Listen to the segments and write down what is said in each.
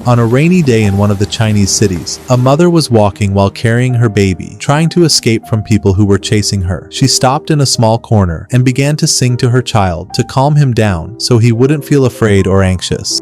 On a rainy day in one of the Chinese cities, a mother was walking while carrying her baby, trying to escape from people who were chasing her. She stopped in a small corner and began to sing to her child to calm him down so he wouldn't feel afraid or anxious.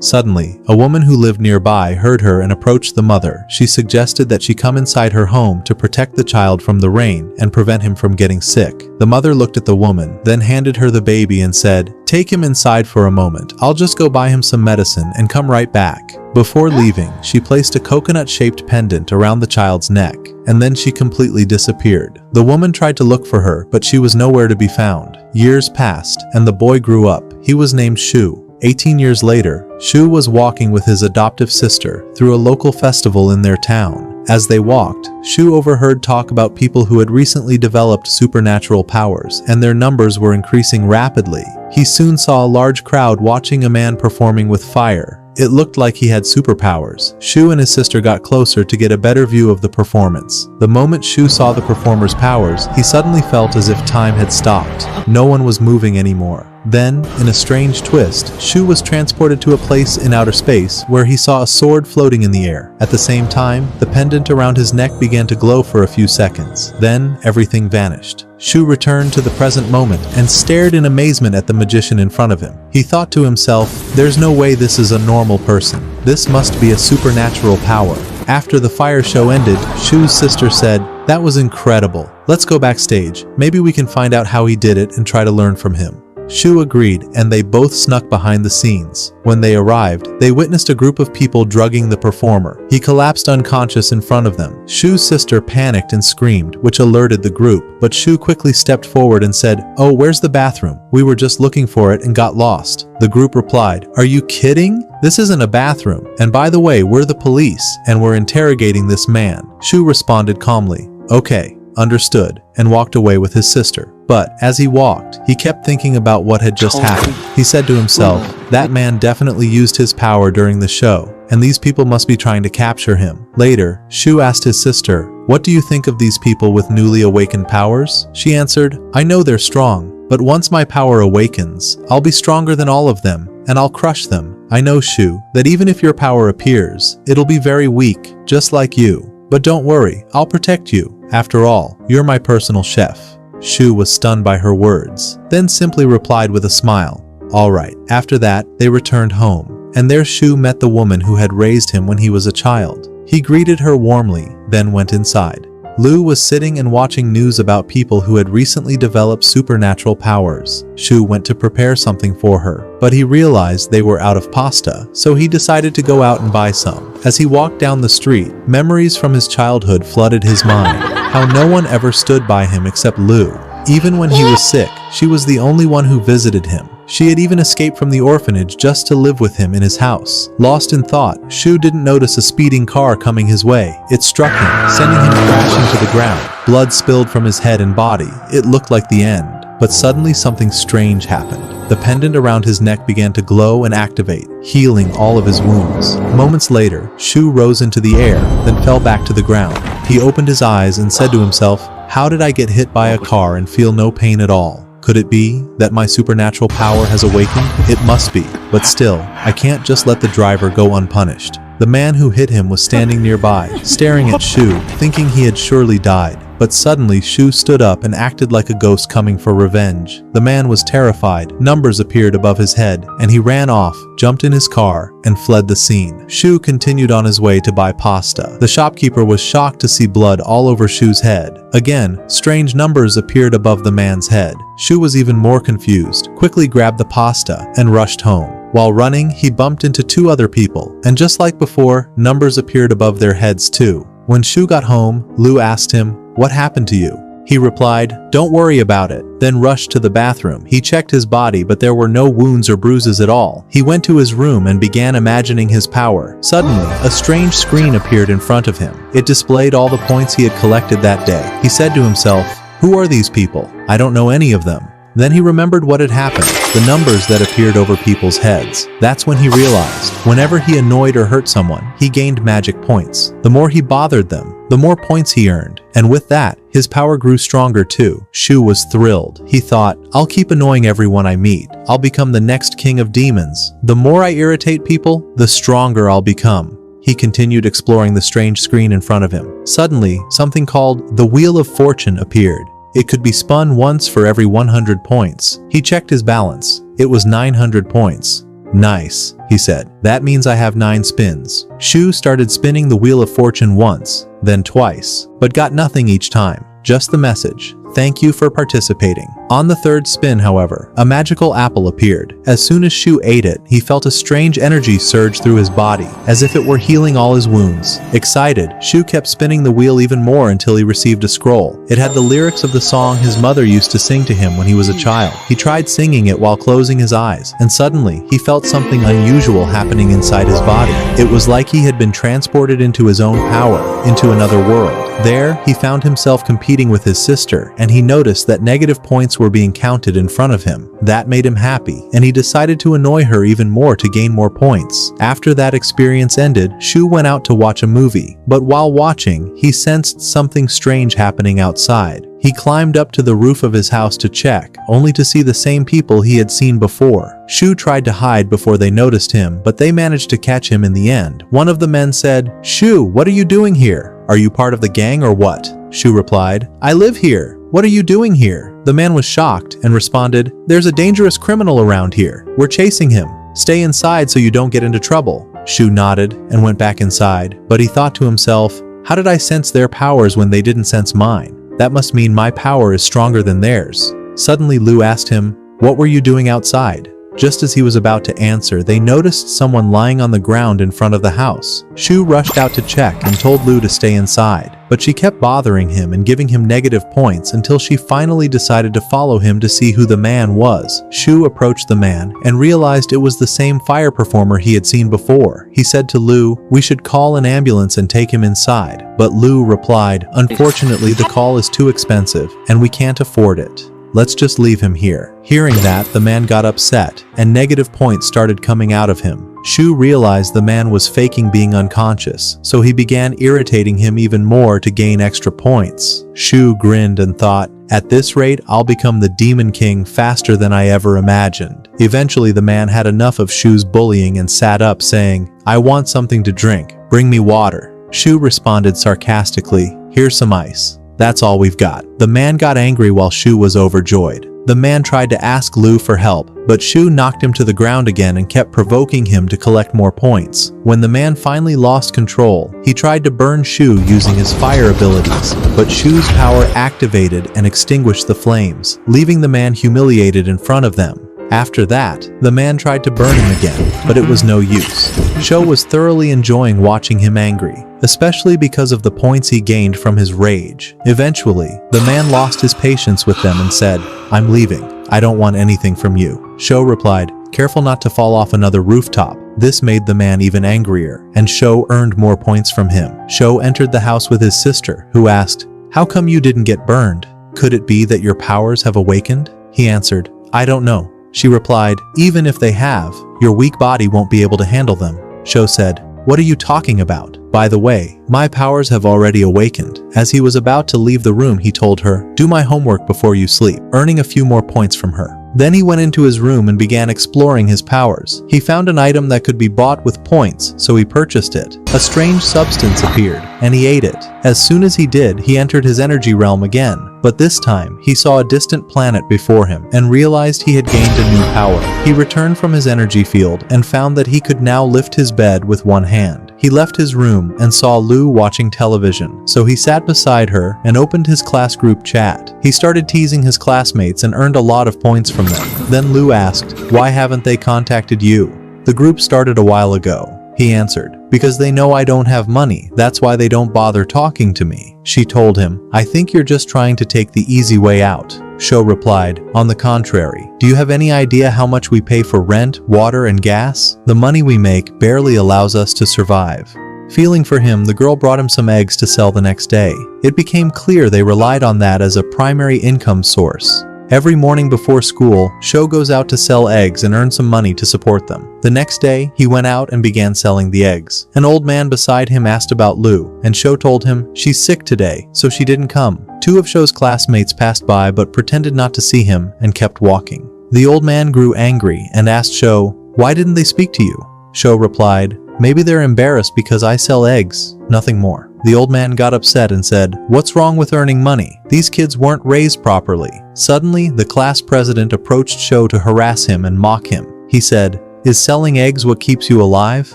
Suddenly, a woman who lived nearby heard her and approached the mother. She suggested that she come inside her home to protect the child from the rain and prevent him from getting sick. The mother looked at the woman, then handed her the baby and said, "Take him inside for a moment. I'll just go buy him some medicine and come right back." Before leaving, she placed a coconut-shaped pendant around the child's neck, and then she completely disappeared. The woman tried to look for her, but she was nowhere to be found. Years passed, and the boy grew up. He was named Shu. 18 years later, Shu was walking with his adoptive sister through a local festival in their town. As they walked, Shu overheard talk about people who had recently developed supernatural powers, and their numbers were increasing rapidly. He soon saw a large crowd watching a man performing with fire. It looked like he had superpowers. Shu and his sister got closer to get a better view of the performance. The moment Shu saw the performer's powers, he suddenly felt as if time had stopped. No one was moving anymore. Then, in a strange twist, Shu was transported to a place in outer space where he saw a sword floating in the air. At the same time, the pendant around his neck began to glow for a few seconds. Then, everything vanished. Shu returned to the present moment and stared in amazement at the magician in front of him. He thought to himself, "There's no way this is a normal person. This must be a supernatural power." After the fire show ended, Shu's sister said, "That was incredible. Let's go backstage. Maybe we can find out how he did it and try to learn from him." Shu agreed, and they both snuck behind the scenes. When they arrived, they witnessed a group of people drugging the performer. He collapsed unconscious in front of them. Shu's sister panicked and screamed, which alerted the group, but Shu quickly stepped forward and said, "Oh, where's the bathroom? We were just looking for it and got lost." The group replied, "Are you kidding? This isn't a bathroom. And by the way, we're the police, and we're interrogating this man." Shu responded calmly, "Okay, understood," and walked away with his sister. But as he walked, he kept thinking about what had just happened. He said to himself, "That man definitely used his power during the show, and these people must be trying to capture him." Later, Shu asked his sister, "What do you think of these people with newly awakened powers?" She answered, "I know they're strong, but once my power awakens, I'll be stronger than all of them, and I'll crush them. I know, Shu, that even if your power appears, it'll be very weak, just like you. But don't worry, I'll protect you. After all, you're my personal chef." Shu was stunned by her words, then simply replied with a smile, "All right." After that, they returned home, and there Shu met the woman who had raised him when he was a child. He greeted her warmly, then went inside. Lu was sitting and watching news about people who had recently developed supernatural powers. Shu went to prepare something for her, but he realized they were out of pasta, so he decided to go out and buy some. As he walked down the street, memories from his childhood flooded his mind. How no one ever stood by him except Lu. Even when he was sick, she was the only one who visited him. She had even escaped from the orphanage just to live with him in his house. Lost in thought, Shu didn't notice a speeding car coming his way. It struck him, sending him crashing to the ground. Blood spilled from his head and body. It looked like the end. But suddenly something strange happened. The pendant around his neck began to glow and activate, healing all of his wounds. Moments later, Shu rose into the air, then fell back to the ground. He opened his eyes and said to himself, "How did I get hit by a car and feel no pain at all? Could it be that my supernatural power has awakened? It must be. But still, I can't just let the driver go unpunished." The man who hit him was standing nearby, staring at Shu, thinking he had surely died. But suddenly Shu stood up and acted like a ghost coming for revenge. The man was terrified. Numbers appeared above his head, and he ran off, jumped in his car, and fled the scene. Shu continued on his way to buy pasta. The shopkeeper was shocked to see blood all over Shu's head. Again, strange numbers appeared above the man's head. Shu was even more confused, quickly grabbed the pasta, and rushed home. While running, he bumped into two other people, and just like before, numbers appeared above their heads too. When Shu got home, Lu asked him, "What happened to you?" He replied, "Don't worry about it," then rushed to the bathroom. He checked his body, but there were no wounds or bruises at all. He went to his room and began imagining his power. Suddenly, a strange screen appeared in front of him. It displayed all the points he had collected that day. He said to himself, "Who are these people? I don't know any of them." Then he remembered what had happened, the numbers that appeared over people's heads. That's when he realized, whenever he annoyed or hurt someone, he gained magic points. The more he bothered them, the more points he earned. And with that, his power grew stronger too. Shu was thrilled. He thought, I'll keep annoying everyone I meet. I'll become the next king of demons. The more I irritate people, the stronger I'll become. He continued exploring the strange screen in front of him. Suddenly, something called the Wheel of Fortune appeared. It could be spun once for every 100 points. He checked his balance. It was 900 points. Nice, he said. That means I have 9 spins. Shu started spinning the Wheel of Fortune once, then twice, but got nothing each time. Just the message, thank you for participating. On the third spin, however, a magical apple appeared. As soon as Shu ate it, he felt a strange energy surge through his body, as if it were healing all his wounds. Excited, Shu kept spinning the wheel even more until he received a scroll. It had the lyrics of the song his mother used to sing to him when he was a child. He tried singing it while closing his eyes, and suddenly, he felt something unusual happening inside his body. It was like he had been transported into his own power, into another world. There, he found himself competing with his sister, and he noticed that negative points were being counted in front of him. That made him happy, and he decided to annoy her even more to gain more points. After that experience ended, Shu went out to watch a movie, but while watching, he sensed something strange happening outside. He climbed up to the roof of his house to check, only to see the same people he had seen before. Shu tried to hide before they noticed him, but they managed to catch him in the end. One of the men said, "Shu, what are you doing here? Are you part of the gang or what?" Shu replied, "I live here. What are you doing here?" The man was shocked and responded, "There's a dangerous criminal around here. We're chasing him. Stay inside so you don't get into trouble." Shu nodded and went back inside, but he thought to himself, how did I sense their powers when they didn't sense mine? That must mean my power is stronger than theirs. Suddenly Lu asked him, "What were you doing outside?" Just as he was about to answer, they noticed someone lying on the ground in front of the house. Shu rushed out to check and told Lu to stay inside, but she kept bothering him and giving him negative points until she finally decided to follow him to see who the man was. Shu approached the man and realized it was the same fire performer he had seen before. He said to Lu, "We should call an ambulance and take him inside." But Lu replied, "Unfortunately, the call is too expensive and we can't afford it. Let's just leave him here." Hearing that, the man got upset, and negative points started coming out of him. Shu realized the man was faking being unconscious, so he began irritating him even more to gain extra points. Shu grinned and thought, "At this rate, I'll become the Demon King faster than I ever imagined." Eventually, the man had enough of Shu's bullying and sat up, saying, "I want something to drink. Bring me water." Shu responded sarcastically, "Here's some ice. That's all we've got." The man got angry while Shu was overjoyed. The man tried to ask Lu for help, but Shu knocked him to the ground again and kept provoking him to collect more points. When the man finally lost control, he tried to burn Shu using his fire abilities, but Shu's power activated and extinguished the flames, leaving the man humiliated in front of them. After that, the man tried to burn him again, but it was no use. Shu was thoroughly enjoying watching him angry, especially because of the points he gained from his rage. Eventually, the man lost his patience with them and said, "I'm leaving. I don't want anything from you." Shu replied, "Careful not to fall off another rooftop." This made the man even angrier, and Shu earned more points from him. Shu entered the house with his sister, who asked, "How come you didn't get burned? Could it be that your powers have awakened?" He answered, "I don't know." She replied, "Even if they have, your weak body won't be able to handle them." Shu said, "What are you talking about? By the way, my powers have already awakened." As he was about to leave the room, he told her, "Do my homework before you sleep," earning a few more points from her. Then he went into his room and began exploring his powers. He found an item that could be bought with points, so he purchased it. A strange substance appeared, and he ate it. As soon as he did, he entered his energy realm again. But this time, he saw a distant planet before him and realized he had gained a new power. He returned from his energy field and found that he could now lift his bed with one hand. He left his room and saw Lu watching television, so he sat beside her and opened his class group chat. He started teasing his classmates and earned a lot of points from them. Then Lu asked, "Why haven't they contacted you?" "The group started a while ago," he answered. "Because they know I don't have money. That's why they don't bother talking to me." She told him, "I think you're just trying to take the easy way out." Shu replied, "On the contrary, do you have any idea how much we pay for rent, water, and gas? The money we make barely allows us to survive." Feeling for him, the girl brought him some eggs to sell the next day. It became clear they relied on that as a primary income source. Every morning before school, Sho goes out to sell eggs and earn some money to support them. The next day, he went out and began selling the eggs. An old man beside him asked about Lu, and Sho told him she's sick today, so she didn't come. Two of Sho's classmates passed by but pretended not to see him and kept walking. The old man grew angry and asked Sho, "Why didn't they speak to you?" Sho replied, "Maybe they're embarrassed because I sell eggs, nothing more." The old man got upset and said, "What's wrong with earning money? These kids weren't raised properly." Suddenly, the class president approached Sho to harass him and mock him. He said, "Is selling eggs what keeps you alive?"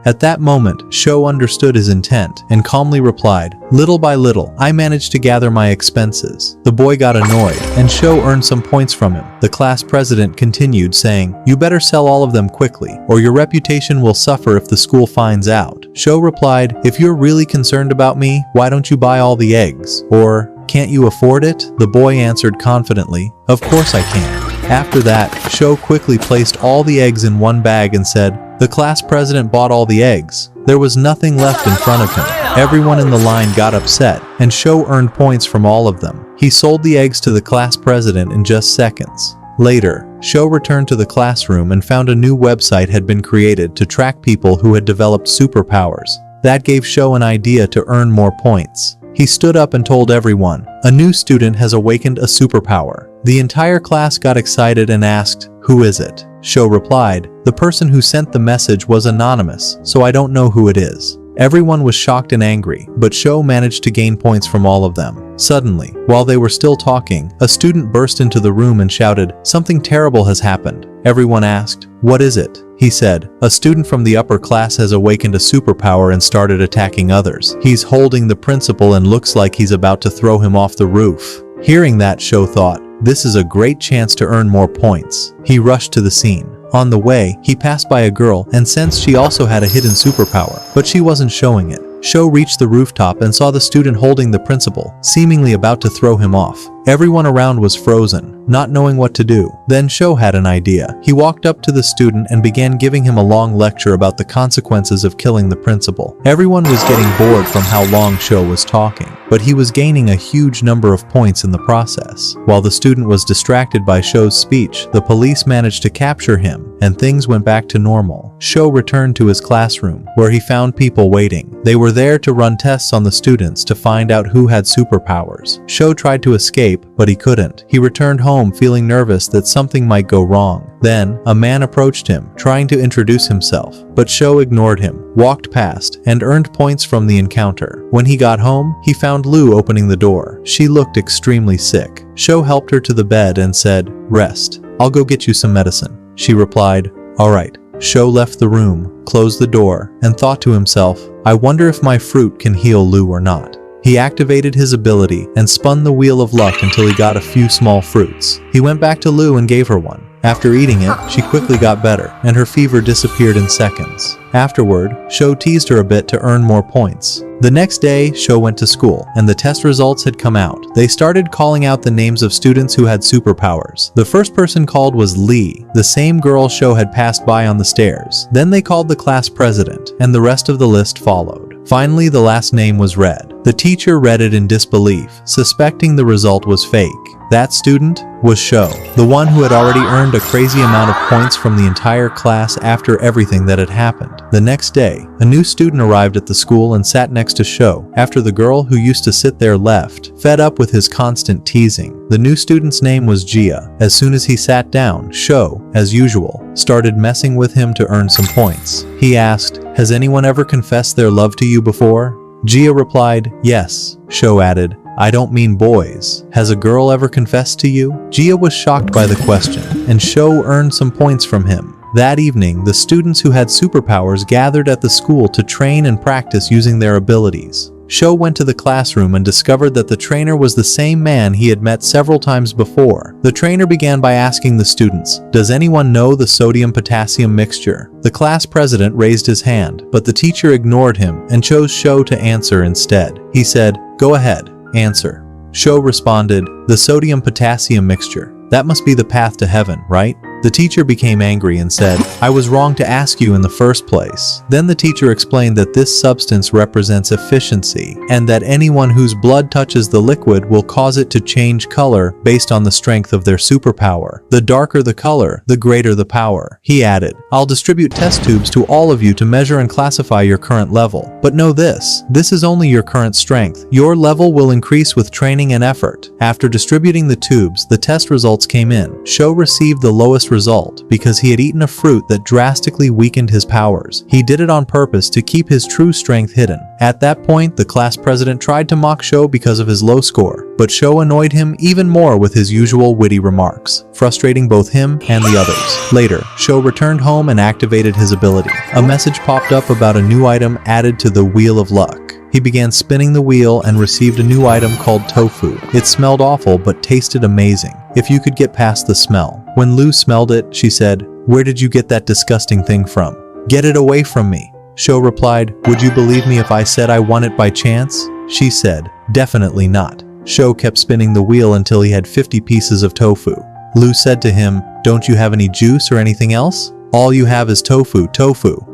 At that moment, Sho understood his intent and calmly replied, "Little by little, I managed to gather my expenses." The boy got annoyed, and Sho earned some points from him. The class president continued saying, "You better sell all of them quickly, or your reputation will suffer if the school finds out." Sho replied, "If you're really concerned about me, why don't you buy all the eggs? Or, can't you afford it?" The boy answered confidently, "Of course I can." After that, Sho quickly placed all the eggs in one bag and said, "The class president bought all the eggs." There was nothing left in front of him. Everyone in the line got upset, and Sho earned points from all of them. He sold the eggs to the class president in just seconds. Later, Sho returned to the classroom and found a new website had been created to track people who had developed superpowers. That gave Sho an idea to earn more points. He stood up and told everyone, "A new student has awakened a superpower." The entire class got excited and asked, "Who is it?" Sho replied, "The person who sent the message was anonymous, so I don't know who it is." Everyone was shocked and angry, but Sho managed to gain points from all of them. Suddenly, while they were still talking, a student burst into the room and shouted, "Something terrible has happened." Everyone asked, "What is it?" He said, "A student from the upper class has awakened a superpower and started attacking others. He's holding the principal and looks like he's about to throw him off the roof." Hearing that, Sho thought, "This is a great chance to earn more points." He rushed to the scene. On the way, he passed by a girl and sensed she also had a hidden superpower, but she wasn't showing it. Sho reached the rooftop and saw the student holding the principal, seemingly about to throw him off. Everyone around was frozen, not knowing what to do. Then Sho had an idea. He walked up to the student and began giving him a long lecture about the consequences of killing the principal. Everyone was getting bored from how long Sho was talking, but he was gaining a huge number of points in the process. While the student was distracted by Sho's speech, the police managed to capture him, and things went back to normal. Sho returned to his classroom, where he found people waiting. They were there to run tests on the students to find out who had superpowers. Sho tried to escape, but he couldn't. He returned home feeling nervous that something might go wrong. Then, a man approached him, trying to introduce himself, but Sho ignored him, walked past, and earned points from the encounter. When he got home, he found Lu opening the door. She looked extremely sick. Sho helped her to the bed and said, "Rest. I'll go get you some medicine." She replied, "All right." Sho left the room, closed the door, and thought to himself, "I wonder if my fruit can heal Lu or not." He activated his ability and spun the wheel of luck until he got a few small fruits. He went back to Lu and gave her one. After eating it, she quickly got better, and her fever disappeared in seconds. Afterward, Sho teased her a bit to earn more points. The next day, Sho went to school, and the test results had come out. They started calling out the names of students who had superpowers. The first person called was Lee, the same girl Sho had passed by on the stairs. Then they called the class president, and the rest of the list followed. Finally, the last name was read. The teacher read it in disbelief, suspecting the result was fake. That student was Sho, the one who had already earned a crazy amount of points from the entire class after everything that had happened. The next day, a new student arrived at the school and sat next to Sho after the girl who used to sit there left, fed up with his constant teasing. The new student's name was Jia. As soon as he sat down, Sho, as usual, started messing with him to earn some points. He asked, "Has anyone ever confessed their love to you before?" Jia replied, "Yes." Sho added, "I don't mean boys. Has a girl ever confessed to you?" Jia was shocked by the question, and Sho earned some points from him. That evening, the students who had superpowers gathered at the school to train and practice using their abilities. Sho went to the classroom and discovered that the trainer was the same man he had met several times before. The trainer began by asking the students, "Does anyone know the sodium-potassium mixture?" The class president raised his hand, but the teacher ignored him and chose Sho to answer instead. He said, "Go ahead, answer." Sho responded, "The sodium-potassium mixture. That must be the path to heaven, right?" The teacher became angry and said, "I was wrong to ask you in the first place." Then the teacher explained that this substance represents efficiency, and that anyone whose blood touches the liquid will cause it to change color based on the strength of their superpower. The darker the color, the greater the power. He added, "I'll distribute test tubes to all of you to measure and classify your current level. But know this is only your current strength. Your level will increase with training and effort." After distributing the tubes, the test results came in. Sho received the lowest result because he had eaten a fruit that drastically weakened his powers. He did it on purpose to keep his true strength hidden. At that point, the class president tried to mock Sho because of his low score, but Sho annoyed him even more with his usual witty remarks, frustrating both him and the others. Later, Sho returned home and activated his ability. A message popped up about a new item added to the Wheel of Luck. He began spinning the wheel and received a new item called tofu. It smelled awful but tasted amazing, if you could get past the smell. When Lu smelled it, she said, "Where did you get that disgusting thing from? Get it away from me." Sho replied, "Would you believe me if I said I won it by chance?" She said, "Definitely not." Sho kept spinning the wheel until he had 50 pieces of tofu. Lu said to him, "Don't you have any juice or anything else?" "All you have is tofu."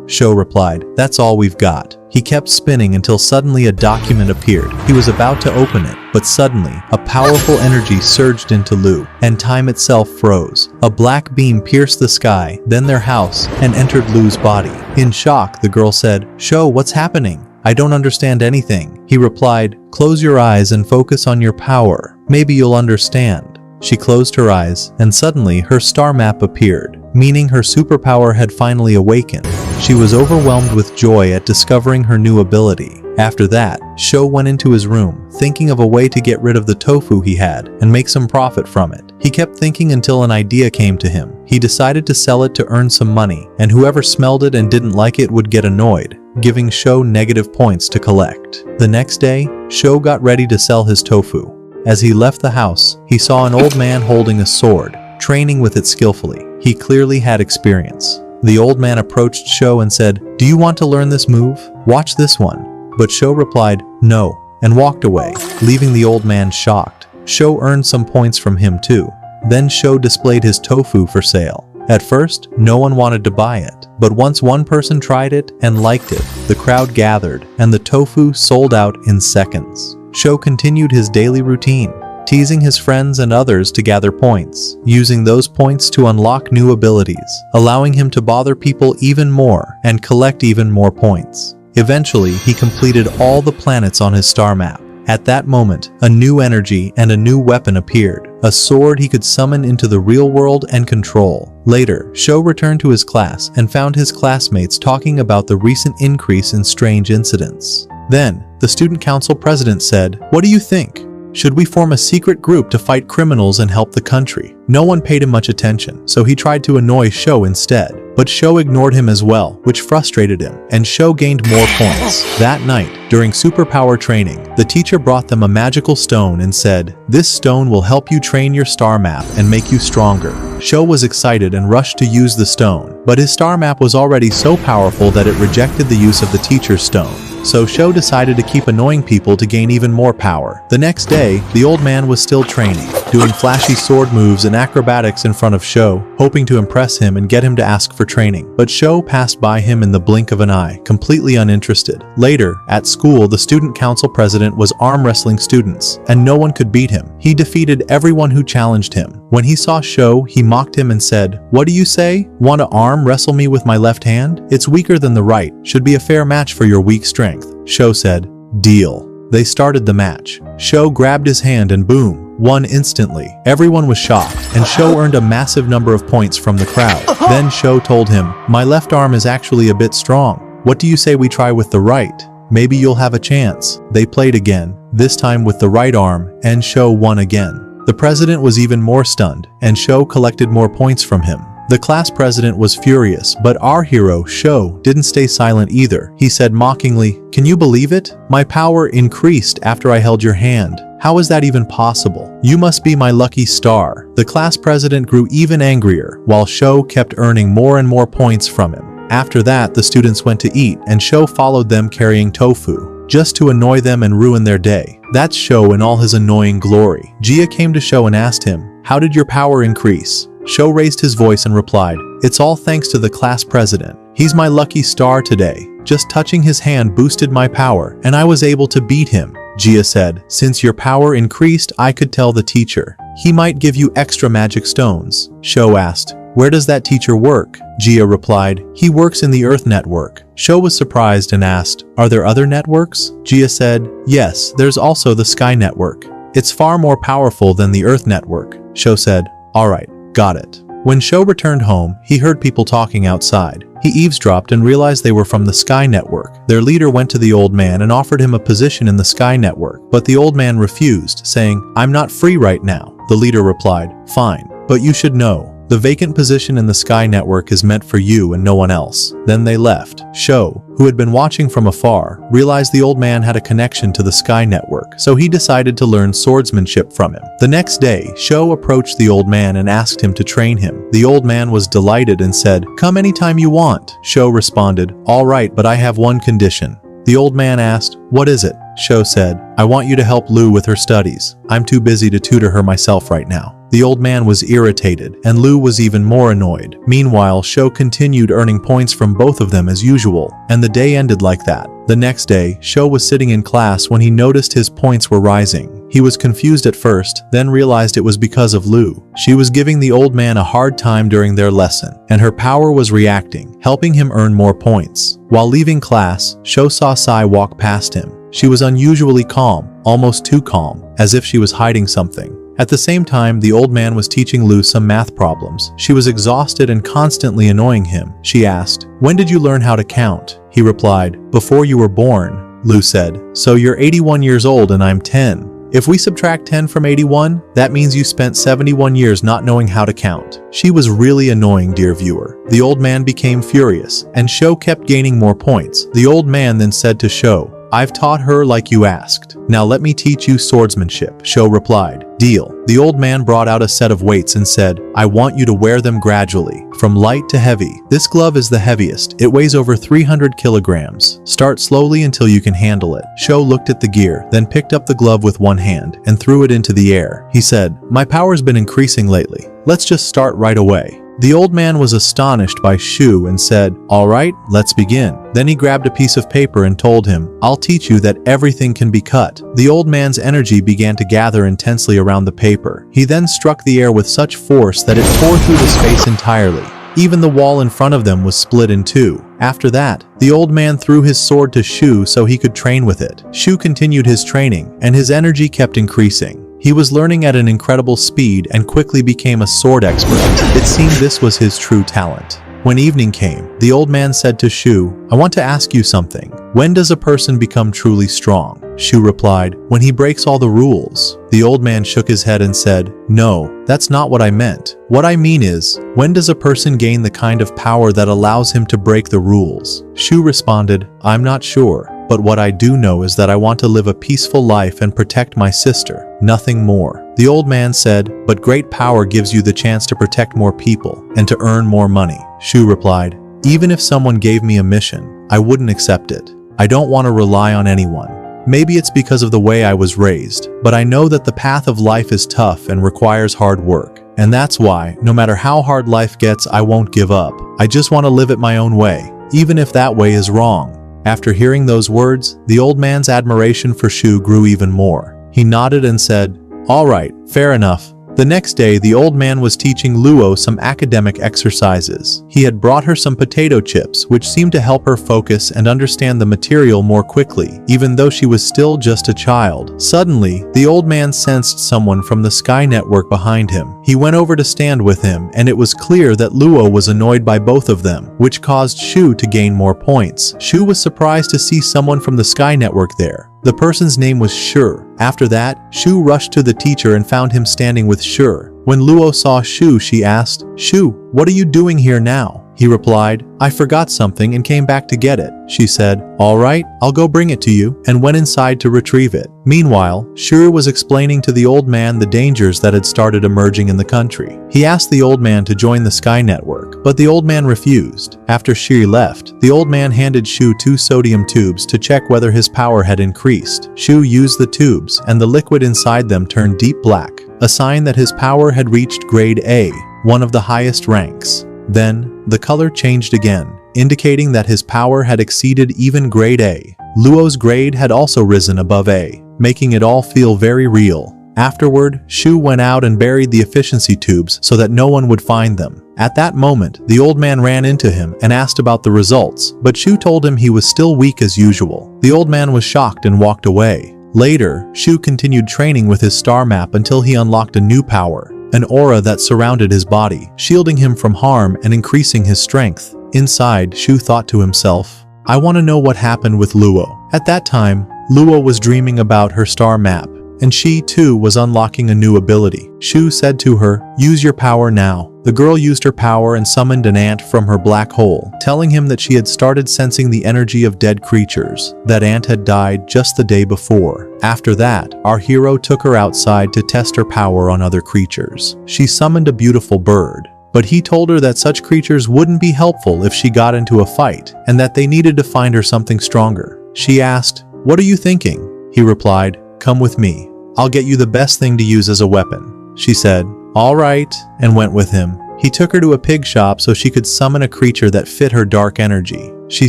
Sho replied, "That's all we've got." He kept spinning until suddenly a document appeared. He was about to open it, but suddenly, a powerful energy surged into Lu, and time itself froze. A black beam pierced the sky, then their house, and entered Lu's body. In shock, the girl said, "Sho, what's happening? I don't understand anything." He replied, "Close your eyes and focus on your power. Maybe you'll understand." She closed her eyes, and suddenly her star map appeared, meaning her superpower had finally awakened. She was overwhelmed with joy at discovering her new ability. After that, Sho went into his room, thinking of a way to get rid of the tofu he had and make some profit from it. He kept thinking until an idea came to him. He decided to sell it to earn some money, and whoever smelled it and didn't like it would get annoyed, giving Sho negative points to collect. The next day, Sho got ready to sell his tofu. As he left the house, he saw an old man holding a sword, training with it skillfully. He clearly had experience. The old man approached Sho and said, "Do you want to learn this move? Watch this one." But Sho replied, "No," and walked away, leaving the old man shocked. Sho earned some points from him too. Then Sho displayed his tofu for sale. At first, no one wanted to buy it, but once one person tried it and liked it, the crowd gathered, and the tofu sold out in seconds. Sho continued his daily routine, teasing his friends and others to gather points, using those points to unlock new abilities, allowing him to bother people even more and collect even more points. Eventually, he completed all the planets on his star map. At that moment, a new energy and a new weapon appeared, a sword he could summon into the real world and control. Later, Sho returned to his class and found his classmates talking about the recent increase in strange incidents. Then, the student council president said, "What do you think? Should we form a secret group to fight criminals and help the country?" No one paid him much attention, so he tried to annoy Sho instead. But Sho ignored him as well, which frustrated him, and Sho gained more points. That night, during superpower training, the teacher brought them a magical stone and said, "This stone will help you train your star map and make you stronger." Sho was excited and rushed to use the stone, but his star map was already so powerful that it rejected the use of the teacher's stone. So Sho decided to keep annoying people to gain even more power. The next day, the old man was still training, doing flashy sword moves and acrobatics in front of Sho, hoping to impress him and get him to ask for training. But Sho passed by him in the blink of an eye, completely uninterested. Later, at school, the student council president was arm wrestling students, and no one could beat him. He defeated everyone who challenged him. When he saw Sho, he mocked him and said, "What do you say? Want to arm wrestle me with my left hand? It's weaker than the right. Should be a fair match for your weak strength." Sho said, "Deal." They started the match. Sho grabbed his hand and boom, won instantly. Everyone was shocked, and Sho earned a massive number of points from the crowd. Then Sho told him, "My left arm is actually a bit strong. What do you say we try with the right? Maybe you'll have a chance." They played again, this time with the right arm, and Sho won again. The president was even more stunned, and Sho collected more points from him. The class president was furious, but our hero, Sho, didn't stay silent either. He said mockingly, "Can you believe it? My power increased after I held your hand. How is that even possible? You must be my lucky star." The class president grew even angrier, while Sho kept earning more and more points from him. After that, the students went to eat, and Sho followed them carrying tofu, just to annoy them and ruin their day. That's Sho in all his annoying glory. Jia came to Sho and asked him, "How did your power increase?" Sho raised his voice and replied, "It's all thanks to the class president. He's my lucky star today. Just touching his hand boosted my power, and I was able to beat him." Jia said, "Since your power increased, I could tell the teacher. He might give you extra magic stones." Sho asked, "Where does that teacher work?" Jia replied, "He works in the Earth Network." Sho was surprised and asked, "Are there other networks?" Jia said, "Yes, there's also the Sky Network. It's far more powerful than the Earth Network." Sho said, "Alright, got it." When Sho returned home, he heard people talking outside. He eavesdropped and realized they were from the Sky Network. Their leader went to the old man and offered him a position in the Sky Network, but the old man refused, saying, "I'm not free right now." The leader replied, "Fine, but you should know. The vacant position in the Sky Network is meant for you and no one else." Then they left. Sho, who had been watching from afar, realized the old man had a connection to the Sky Network, so he decided to learn swordsmanship from him. The next day, Sho approached the old man and asked him to train him. The old man was delighted and said, "Come anytime you want." Sho responded, "All right, but I have one condition." The old man asked, "What is it?" Sho said, "I want you to help Lu with her studies. I'm too busy to tutor her myself right now." The old man was irritated, and Lu was even more annoyed. Meanwhile, Sho continued earning points from both of them as usual, and the day ended like that. The next day, Sho was sitting in class when he noticed his points were rising. He was confused at first, then realized it was because of Lu. She was giving the old man a hard time during their lesson, and her power was reacting, helping him earn more points. While leaving class, Sho saw Sai walk past him. She was unusually calm, almost too calm, as if she was hiding something. At the same time, the old man was teaching Lu some math problems. She was exhausted and constantly annoying him. She asked, "When did you learn how to count?" He replied, "Before you were born." Lu said, "So you're 81 years old and I'm 10. If we subtract 10 from 81, that means you spent 71 years not knowing how to count." She was really annoying, dear viewer. The old man became furious, and Sho kept gaining more points. The old man then said to Sho, "I've taught her like you asked. Now let me teach you swordsmanship." Sho replied, "Deal." The old man brought out a set of weights and said, "I want you to wear them gradually, from light to heavy. This glove is the heaviest. It weighs over 300 kilograms. Start slowly until you can handle it." Sho looked at the gear, then picked up the glove with one hand and threw it into the air. He said, "My power's been increasing lately. Let's just start right away." The old man was astonished by Shu and said, "All right, let's begin." Then he grabbed a piece of paper and told him, "I'll teach you that everything can be cut." The old man's energy began to gather intensely around the paper. He then struck the air with such force that it tore through the space entirely. Even the wall in front of them was split in two. After that, the old man threw his sword to Shu so he could train with it. Shu continued his training, and his energy kept increasing. He was learning at an incredible speed and quickly became a sword expert. It seemed this was his true talent. When evening came, the old man said to Shu, "I want to ask you something. When does a person become truly strong?" Shu replied, "When he breaks all the rules." The old man shook his head and said, "No, that's not what I meant. What I mean is, when does a person gain the kind of power that allows him to break the rules?" Shu responded, "I'm not sure. But what I do know is that I want to live a peaceful life and protect my sister. Nothing more." The old man said, "But great power gives you the chance to protect more people and to earn more money." Shu replied, "Even if someone gave me a mission, I wouldn't accept it. I don't want to rely on anyone. Maybe it's because of the way I was raised, but I know that the path of life is tough and requires hard work. And that's why, no matter how hard life gets, I won't give up. I just want to live it my own way, even if that way is wrong." After hearing those words, the old man's admiration for Shu grew even more. He nodded and said, "All right, fair enough." The next day, the old man was teaching Luo some academic exercises. He had brought her some potato chips, which seemed to help her focus and understand the material more quickly, even though she was still just a child. Suddenly, the old man sensed someone from the Sky Network behind him. He went over to stand with him, and it was clear that Luo was annoyed by both of them, which caused Shu to gain more points. Shu was surprised to see someone from the Sky Network there. The person's name was Shur. After that, Shu rushed to the teacher and found him standing with Shur. When Luo saw Shu, she asked, "Shu, what are you doing here now?" He replied, "I forgot something and came back to get it." She said, "All right, I'll go bring it to you," and went inside to retrieve it. Meanwhile, Shur was explaining to the old man the dangers that had started emerging in the country. He asked the old man to join the Sky Network, but the old man refused. After Shur left, the old man handed Shu 2 sodium tubes to check whether his power had increased. Shu used the tubes, and the liquid inside them turned deep black, a sign that his power had reached grade A. one of the highest ranks. Then, the color changed again, indicating that his power had exceeded even grade A. Luo's grade had also risen above A, making it all feel very real. Afterward, Shu went out and buried the efficiency tubes so that no one would find them. At that moment, the old man ran into him and asked about the results, but Shu told him he was still weak as usual. The old man was shocked and walked away. Later, Shu continued training with his star map until he unlocked a new power, an aura that surrounded his body, shielding him from harm and increasing his strength. Inside, Shu thought to himself, I want to know what happened with Luo. At that time, Luo was dreaming about her star map, and she too was unlocking a new ability. Shu said to her, use your power now. The girl used her power and summoned an ant from her black hole, telling him that she had started sensing the energy of dead creatures. That ant had died just the day before. After that, our hero took her outside to test her power on other creatures. She summoned a beautiful bird, but he told her that such creatures wouldn't be helpful if she got into a fight, and that they needed to find her something stronger. She asked, what are you thinking? He replied, come with me. I'll get you the best thing to use as a weapon. She said, all right, and went with him. He took her to a pig shop so she could summon a creature that fit her dark energy. She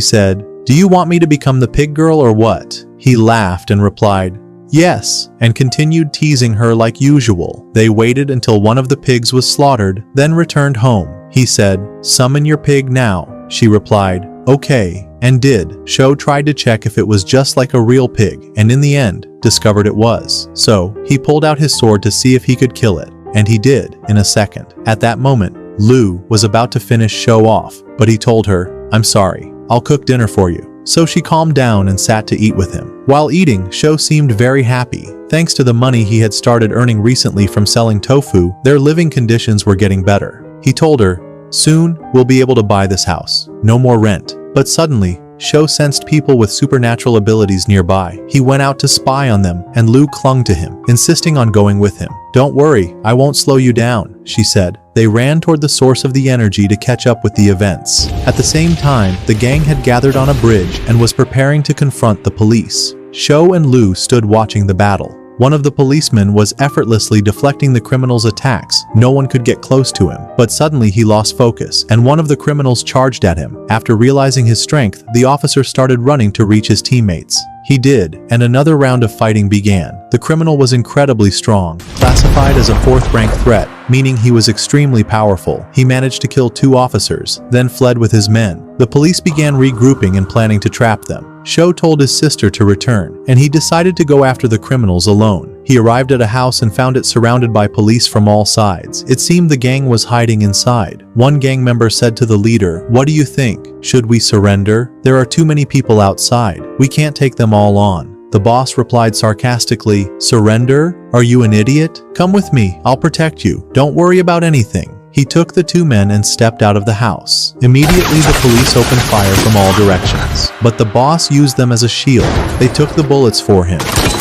said, do you want me to become the pig girl or what? He laughed and replied, yes, and continued teasing her like usual. They waited until one of the pigs was slaughtered, then returned home. He said, summon your pig now. She replied, okay, and did. Sho tried to check if it was just like a real pig, and in the end, discovered it was. So, he pulled out his sword to see if he could kill it, and he did, in a second. At that moment, Lu was about to finish Sho off, but he told her, I'm sorry, I'll cook dinner for you. So she calmed down and sat to eat with him. While eating, Sho seemed very happy. Thanks to the money he had started earning recently from selling tofu, their living conditions were getting better. He told her, soon, we'll be able to buy this house. No more rent. But suddenly, Sho sensed people with supernatural abilities nearby. He went out to spy on them, and Lu clung to him, insisting on going with him. Don't worry, I won't slow you down, she said. They ran toward the source of the energy to catch up with the events. At the same time, the gang had gathered on a bridge and was preparing to confront the police. Sho and Lu stood watching the battle. One of the policemen was effortlessly deflecting the criminals' attacks. No one could get close to him, but suddenly he lost focus, and one of the criminals charged at him. After realizing his strength, the officer started running to reach his teammates. He did, and another round of fighting began. The criminal was incredibly strong, classified as a 4th-rank threat, meaning he was extremely powerful. He managed to kill 2 officers, then fled with his men. The police began regrouping and planning to trap them. Sho told his sister to return, and he decided to go after the criminals alone. He arrived at a house and found it surrounded by police from all sides. It seemed the gang was hiding inside. One gang member said to the leader, what do you think? Should we surrender? There are too many people outside. We can't take them all on. The boss replied sarcastically, surrender? Are you an idiot? Come with me, I'll protect you. Don't worry about anything. He took the 2 men and stepped out of the house. Immediately the police opened fire from all directions, but the boss used them as a shield. They took the bullets for him.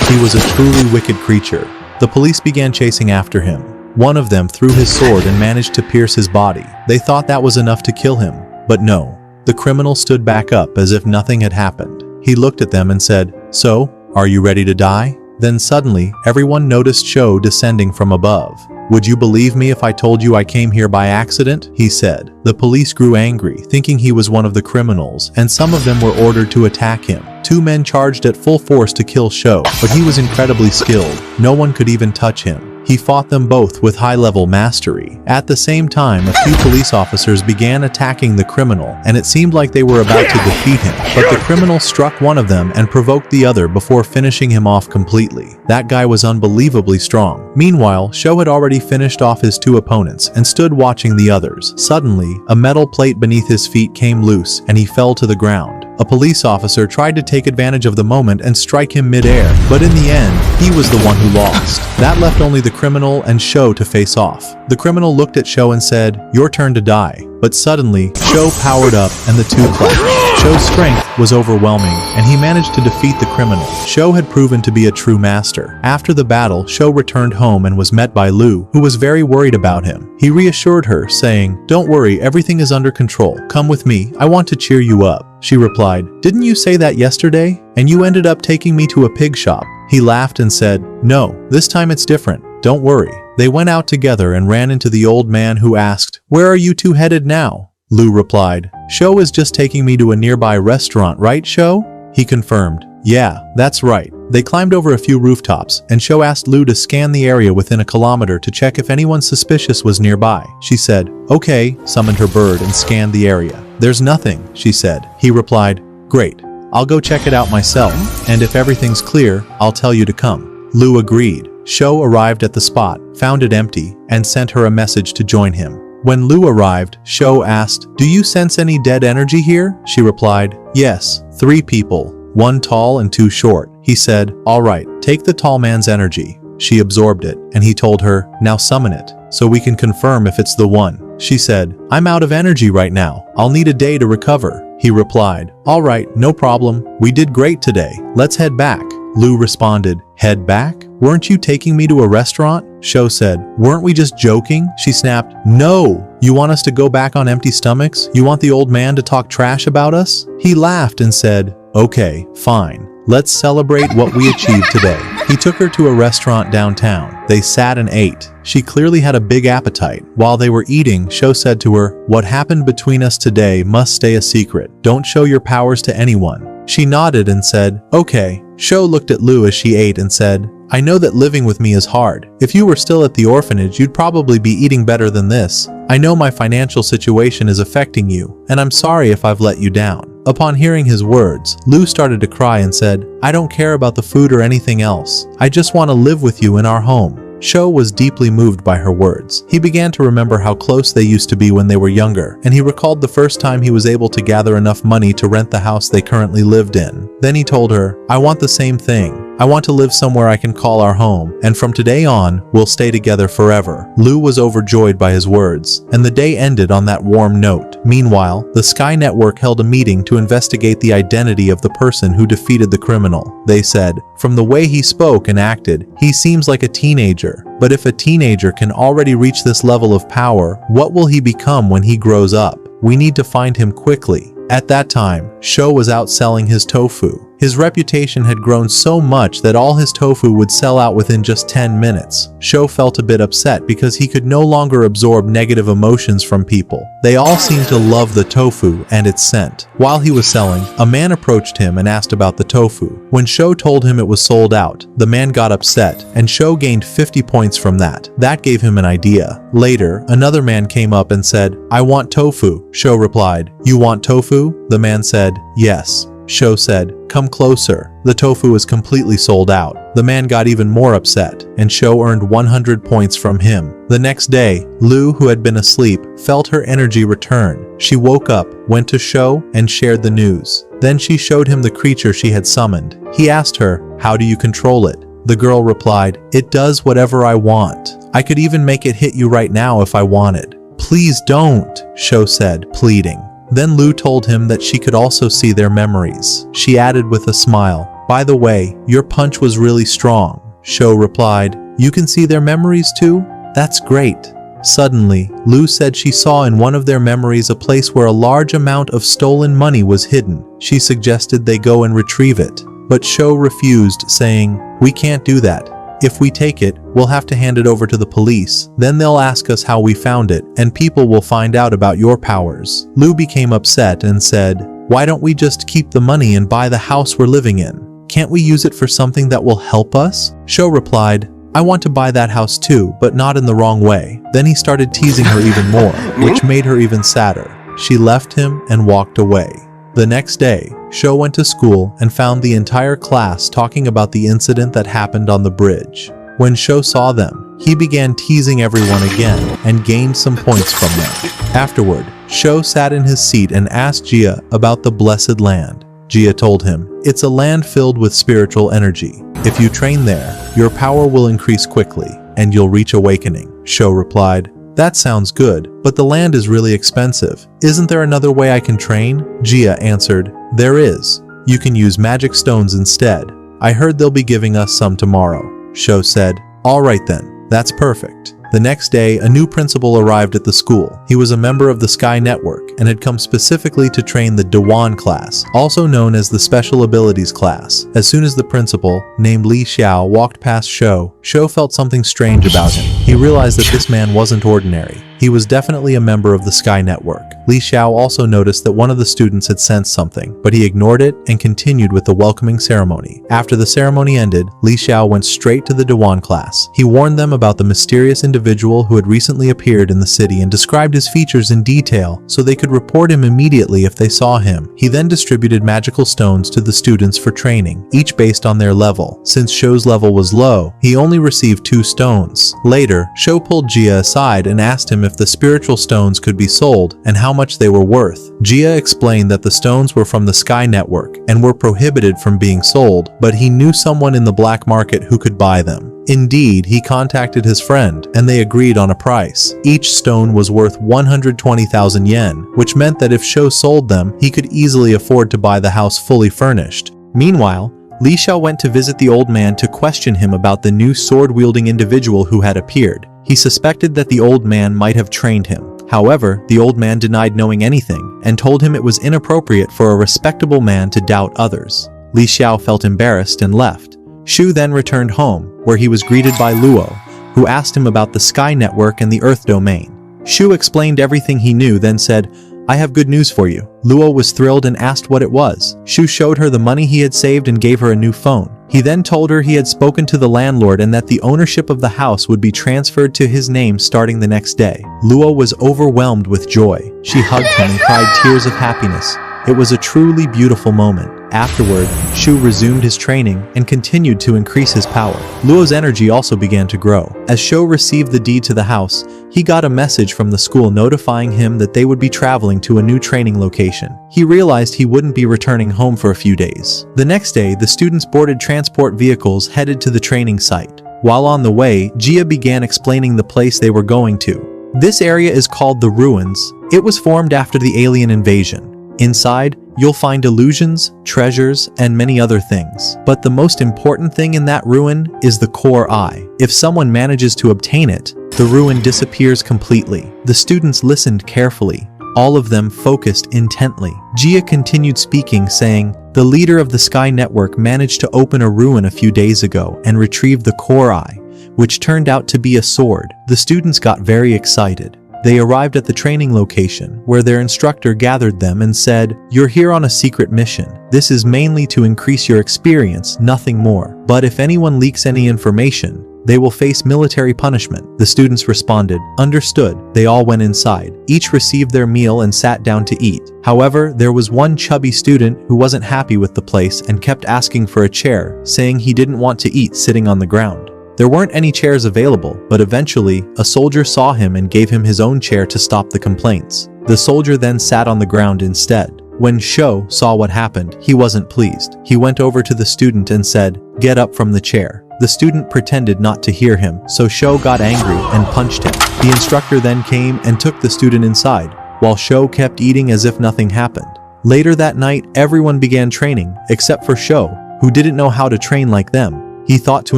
He was a truly wicked creature. The police began chasing after him. One of them threw his sword and managed to pierce his body. They thought that was enough to kill him, but no. The criminal stood back up as if nothing had happened. He looked at them and said, so, are you ready to die? Then suddenly, everyone noticed Sho descending from above. Would you believe me if I told you I came here by accident? He said. The police grew angry, thinking he was one of the criminals, and some of them were ordered to attack him. 2 men charged at full force to kill Sho, but he was incredibly skilled. No one could even touch him. He fought them both with high-level mastery. At the same time, a few police officers began attacking the criminal, and it seemed like they were about to defeat him. But the criminal struck one of them and provoked the other before finishing him off completely. That guy was unbelievably strong. Meanwhile, Sho had already finished off his 2 opponents and stood watching the others. Suddenly, a metal plate beneath his feet came loose, and he fell to the ground. A police officer tried to take advantage of the moment and strike him mid-air, but in the end, he was the one who lost. That left only the criminal and Sho to face off. The criminal looked at Sho and said, your turn to die. But suddenly, Sho powered up and the 2 clashed. Sho's strength was overwhelming, and he managed to defeat the criminal. Sho had proven to be a true master. After the battle, Sho returned home and was met by Lu, who was very worried about him. He reassured her, saying, don't worry, everything is under control. Come with me, I want to cheer you up. She replied, didn't you say that yesterday? And you ended up taking me to a pig shop. He laughed and said, no, this time it's different. Don't worry. They went out together and ran into the old man, who asked, "Where are you two headed now?" Lu replied, "Sho is just taking me to a nearby restaurant, right, Sho?" He confirmed, "Yeah, that's right." They climbed over a few rooftops, and Sho asked Lu to scan the area within a kilometer to check if anyone suspicious was nearby. She said, "Okay," summoned her bird and scanned the area. "There's nothing," she said. He replied, "Great. I'll go check it out myself, and if everything's clear, I'll tell you to come." Lu agreed. Sho arrived at the spot, found it empty, and sent her a message to join him. When Lu arrived, Sho asked, "Do you sense any dead energy here?" She replied, "Yes, 3 people, 1 tall and 2 short." He said, "All right, take the tall man's energy." She absorbed it, and he told her, "Now summon it, so we can confirm if it's the one." She said, "I'm out of energy right now. I'll need a day to recover." He replied, "All right, no problem. We did great today. Let's head back." Lu responded, "Head back? Weren't you taking me to a restaurant?" Sho said, "Weren't we just joking?" She snapped, "No! You want us to go back on empty stomachs? You want the old man to talk trash about us?" He laughed and said, "Okay, fine. Let's celebrate what we achieved today." He took her to a restaurant downtown. They sat and ate. She clearly had a big appetite. While they were eating, Sho said to her, "What happened between us today must stay a secret. Don't show your powers to anyone." She nodded and said, "Okay." Sho looked at Lu as she ate and said, "I know that living with me is hard. If you were still at the orphanage, you'd probably be eating better than this. I know my financial situation is affecting you, and I'm sorry if I've let you down." Upon hearing his words, Lu started to cry and said, "I don't care about the food or anything else. I just want to live with you in our home." Sho was deeply moved by her words. He began to remember how close they used to be when they were younger, and he recalled the first time he was able to gather enough money to rent the house they currently lived in. Then he told her, "I want the same thing. I want to live somewhere I can call our home, and from today on, we'll stay together forever." Lu was overjoyed by his words, and the day ended on that warm note. Meanwhile, the Sky Network held a meeting to investigate the identity of the person who defeated the criminal. They said, "From the way he spoke and acted, he seems like a teenager. But if a teenager can already reach this level of power, what will he become when he grows up? We need to find him quickly." At that time, Sho was out selling his tofu. His reputation had grown so much that all his tofu would sell out within just 10 minutes. Sho felt a bit upset because he could no longer absorb negative emotions from people. They all seemed to love the tofu and its scent. While he was selling, a man approached him and asked about the tofu. When Sho told him it was sold out, the man got upset, and Sho gained 50 points from that. That gave him an idea. Later, another man came up and said, "I want tofu." Sho replied, "You want tofu?" The man said, "Yes." Sho said, "Come closer." The tofu was completely sold out. The man got even more upset, and Sho earned 100 points from him. The next day, Lu, who had been asleep, felt her energy return. She woke up, went to Sho, and shared the news. Then she showed him the creature she had summoned. He asked her, "How do you control it?" The girl replied, "It does whatever I want. I could even make it hit you right now if I wanted." "Please don't," Sho said, pleading. Then Lu told him that she could also see their memories. She added with a smile, "By the way, your punch was really strong." Sho replied, "You can see their memories too? That's great." Suddenly, Lu said she saw in one of their memories a place where a large amount of stolen money was hidden. She suggested they go and retrieve it. But Sho refused, saying, "We can't do that. If we take it, we'll have to hand it over to the police. Then they'll ask us how we found it, and people will find out about your powers." Lu became upset and said, "Why don't we just keep the money and buy the house we're living in? Can't we use it for something that will help us?" Sho replied, "I want to buy that house too, but not in the wrong way." Then he started teasing her even more, which made her even sadder. She left him and walked away. The next day, Sho went to school and found the entire class talking about the incident that happened on the bridge. When Sho saw them, he began teasing everyone again and gained some points from them. Afterward, Sho sat in his seat and asked Jia about the Blessed Land. Jia told him, "It's a land filled with spiritual energy. If you train there, your power will increase quickly, and you'll reach awakening." Sho replied, "That sounds good, but the land is really expensive. Isn't there another way I can train?" Jia answered, "There is. You can use magic stones instead. I heard they'll be giving us some tomorrow." Sho said, "All right then, that's perfect." The next day, a new principal arrived at the school. He was a member of the Sky Network and had come specifically to train the Dewan class, also known as the Special Abilities class. As soon as the principal, named Li Xiao, walked past Shou felt something strange about him. He realized that this man wasn't ordinary. He was definitely a member of the Sky Network. Li Xiao also noticed that one of the students had sensed something, but he ignored it and continued with the welcoming ceremony. After the ceremony ended, Li Xiao went straight to the Dewan class. He warned them about the mysterious individual who had recently appeared in the city and described his features in detail so they could report him immediately if they saw him. He then distributed magical stones to the students for training, each based on their level. Since Shou's level was low, he only received 2 stones. Later, Shou pulled Jia aside and asked him if the spiritual stones could be sold and how much they were worth. Jia explained that the stones were from the Sky Network and were prohibited from being sold, but he knew someone in the black market who could buy them. Indeed, he contacted his friend, and they agreed on a price. Each stone was worth 120,000 yen, which meant that if Shou sold them, he could easily afford to buy the house fully furnished. Meanwhile, Li Xiao went to visit the old man to question him about the new sword-wielding individual who had appeared. He suspected that the old man might have trained him. However, the old man denied knowing anything and told him it was inappropriate for a respectable man to doubt others. Li Xiao felt embarrassed and left. Shu then returned home, where he was greeted by Luo, who asked him about the Sky Network and the Earth domain. Shu explained everything he knew, then said, "I have good news for you." Luo was thrilled and asked what it was. Shu showed her the money he had saved and gave her a new phone. He then told her he had spoken to the landlord and that the ownership of the house would be transferred to his name starting the next day. Luo was overwhelmed with joy. She hugged him and cried tears of happiness. It was a truly beautiful moment. Afterward, Shu resumed his training and continued to increase his power. Luo's energy also began to grow. As Shu received the deed to the house, he got a message from the school notifying him that they would be traveling to a new training location. He realized he wouldn't be returning home for a few days. The next day, the students boarded transport vehicles headed to the training site. While on the way, Jia began explaining the place they were going to. This area is called the Ruins. It was formed after the alien invasion. Inside, you'll find illusions, treasures, and many other things. But the most important thing in that ruin is the core eye. If someone manages to obtain it, the ruin disappears completely. The students listened carefully, all of them focused intently. Jia continued speaking, saying, "The leader of the Sky Network managed to open a ruin a few days ago and retrieved the core eye, which turned out to be a sword." The students got very excited. They arrived at the training location, where their instructor gathered them and said, "You're here on a secret mission. This is mainly to increase your experience, nothing more. But if anyone leaks any information, they will face military punishment." The students responded, "Understood." They all went inside. Each received their meal and sat down to eat. However, there was one chubby student who wasn't happy with the place and kept asking for a chair, saying he didn't want to eat sitting on the ground. There weren't any chairs available, but eventually, a soldier saw him and gave him his own chair to stop the complaints. The soldier then sat on the ground instead. When Shou saw what happened, he wasn't pleased. He went over to the student and said, "Get up from the chair." The student pretended not to hear him, so Shou got angry and punched him. The instructor then came and took the student inside, while Shou kept eating as if nothing happened. Later that night, everyone began training, except for Shou, who didn't know how to train like them. He thought to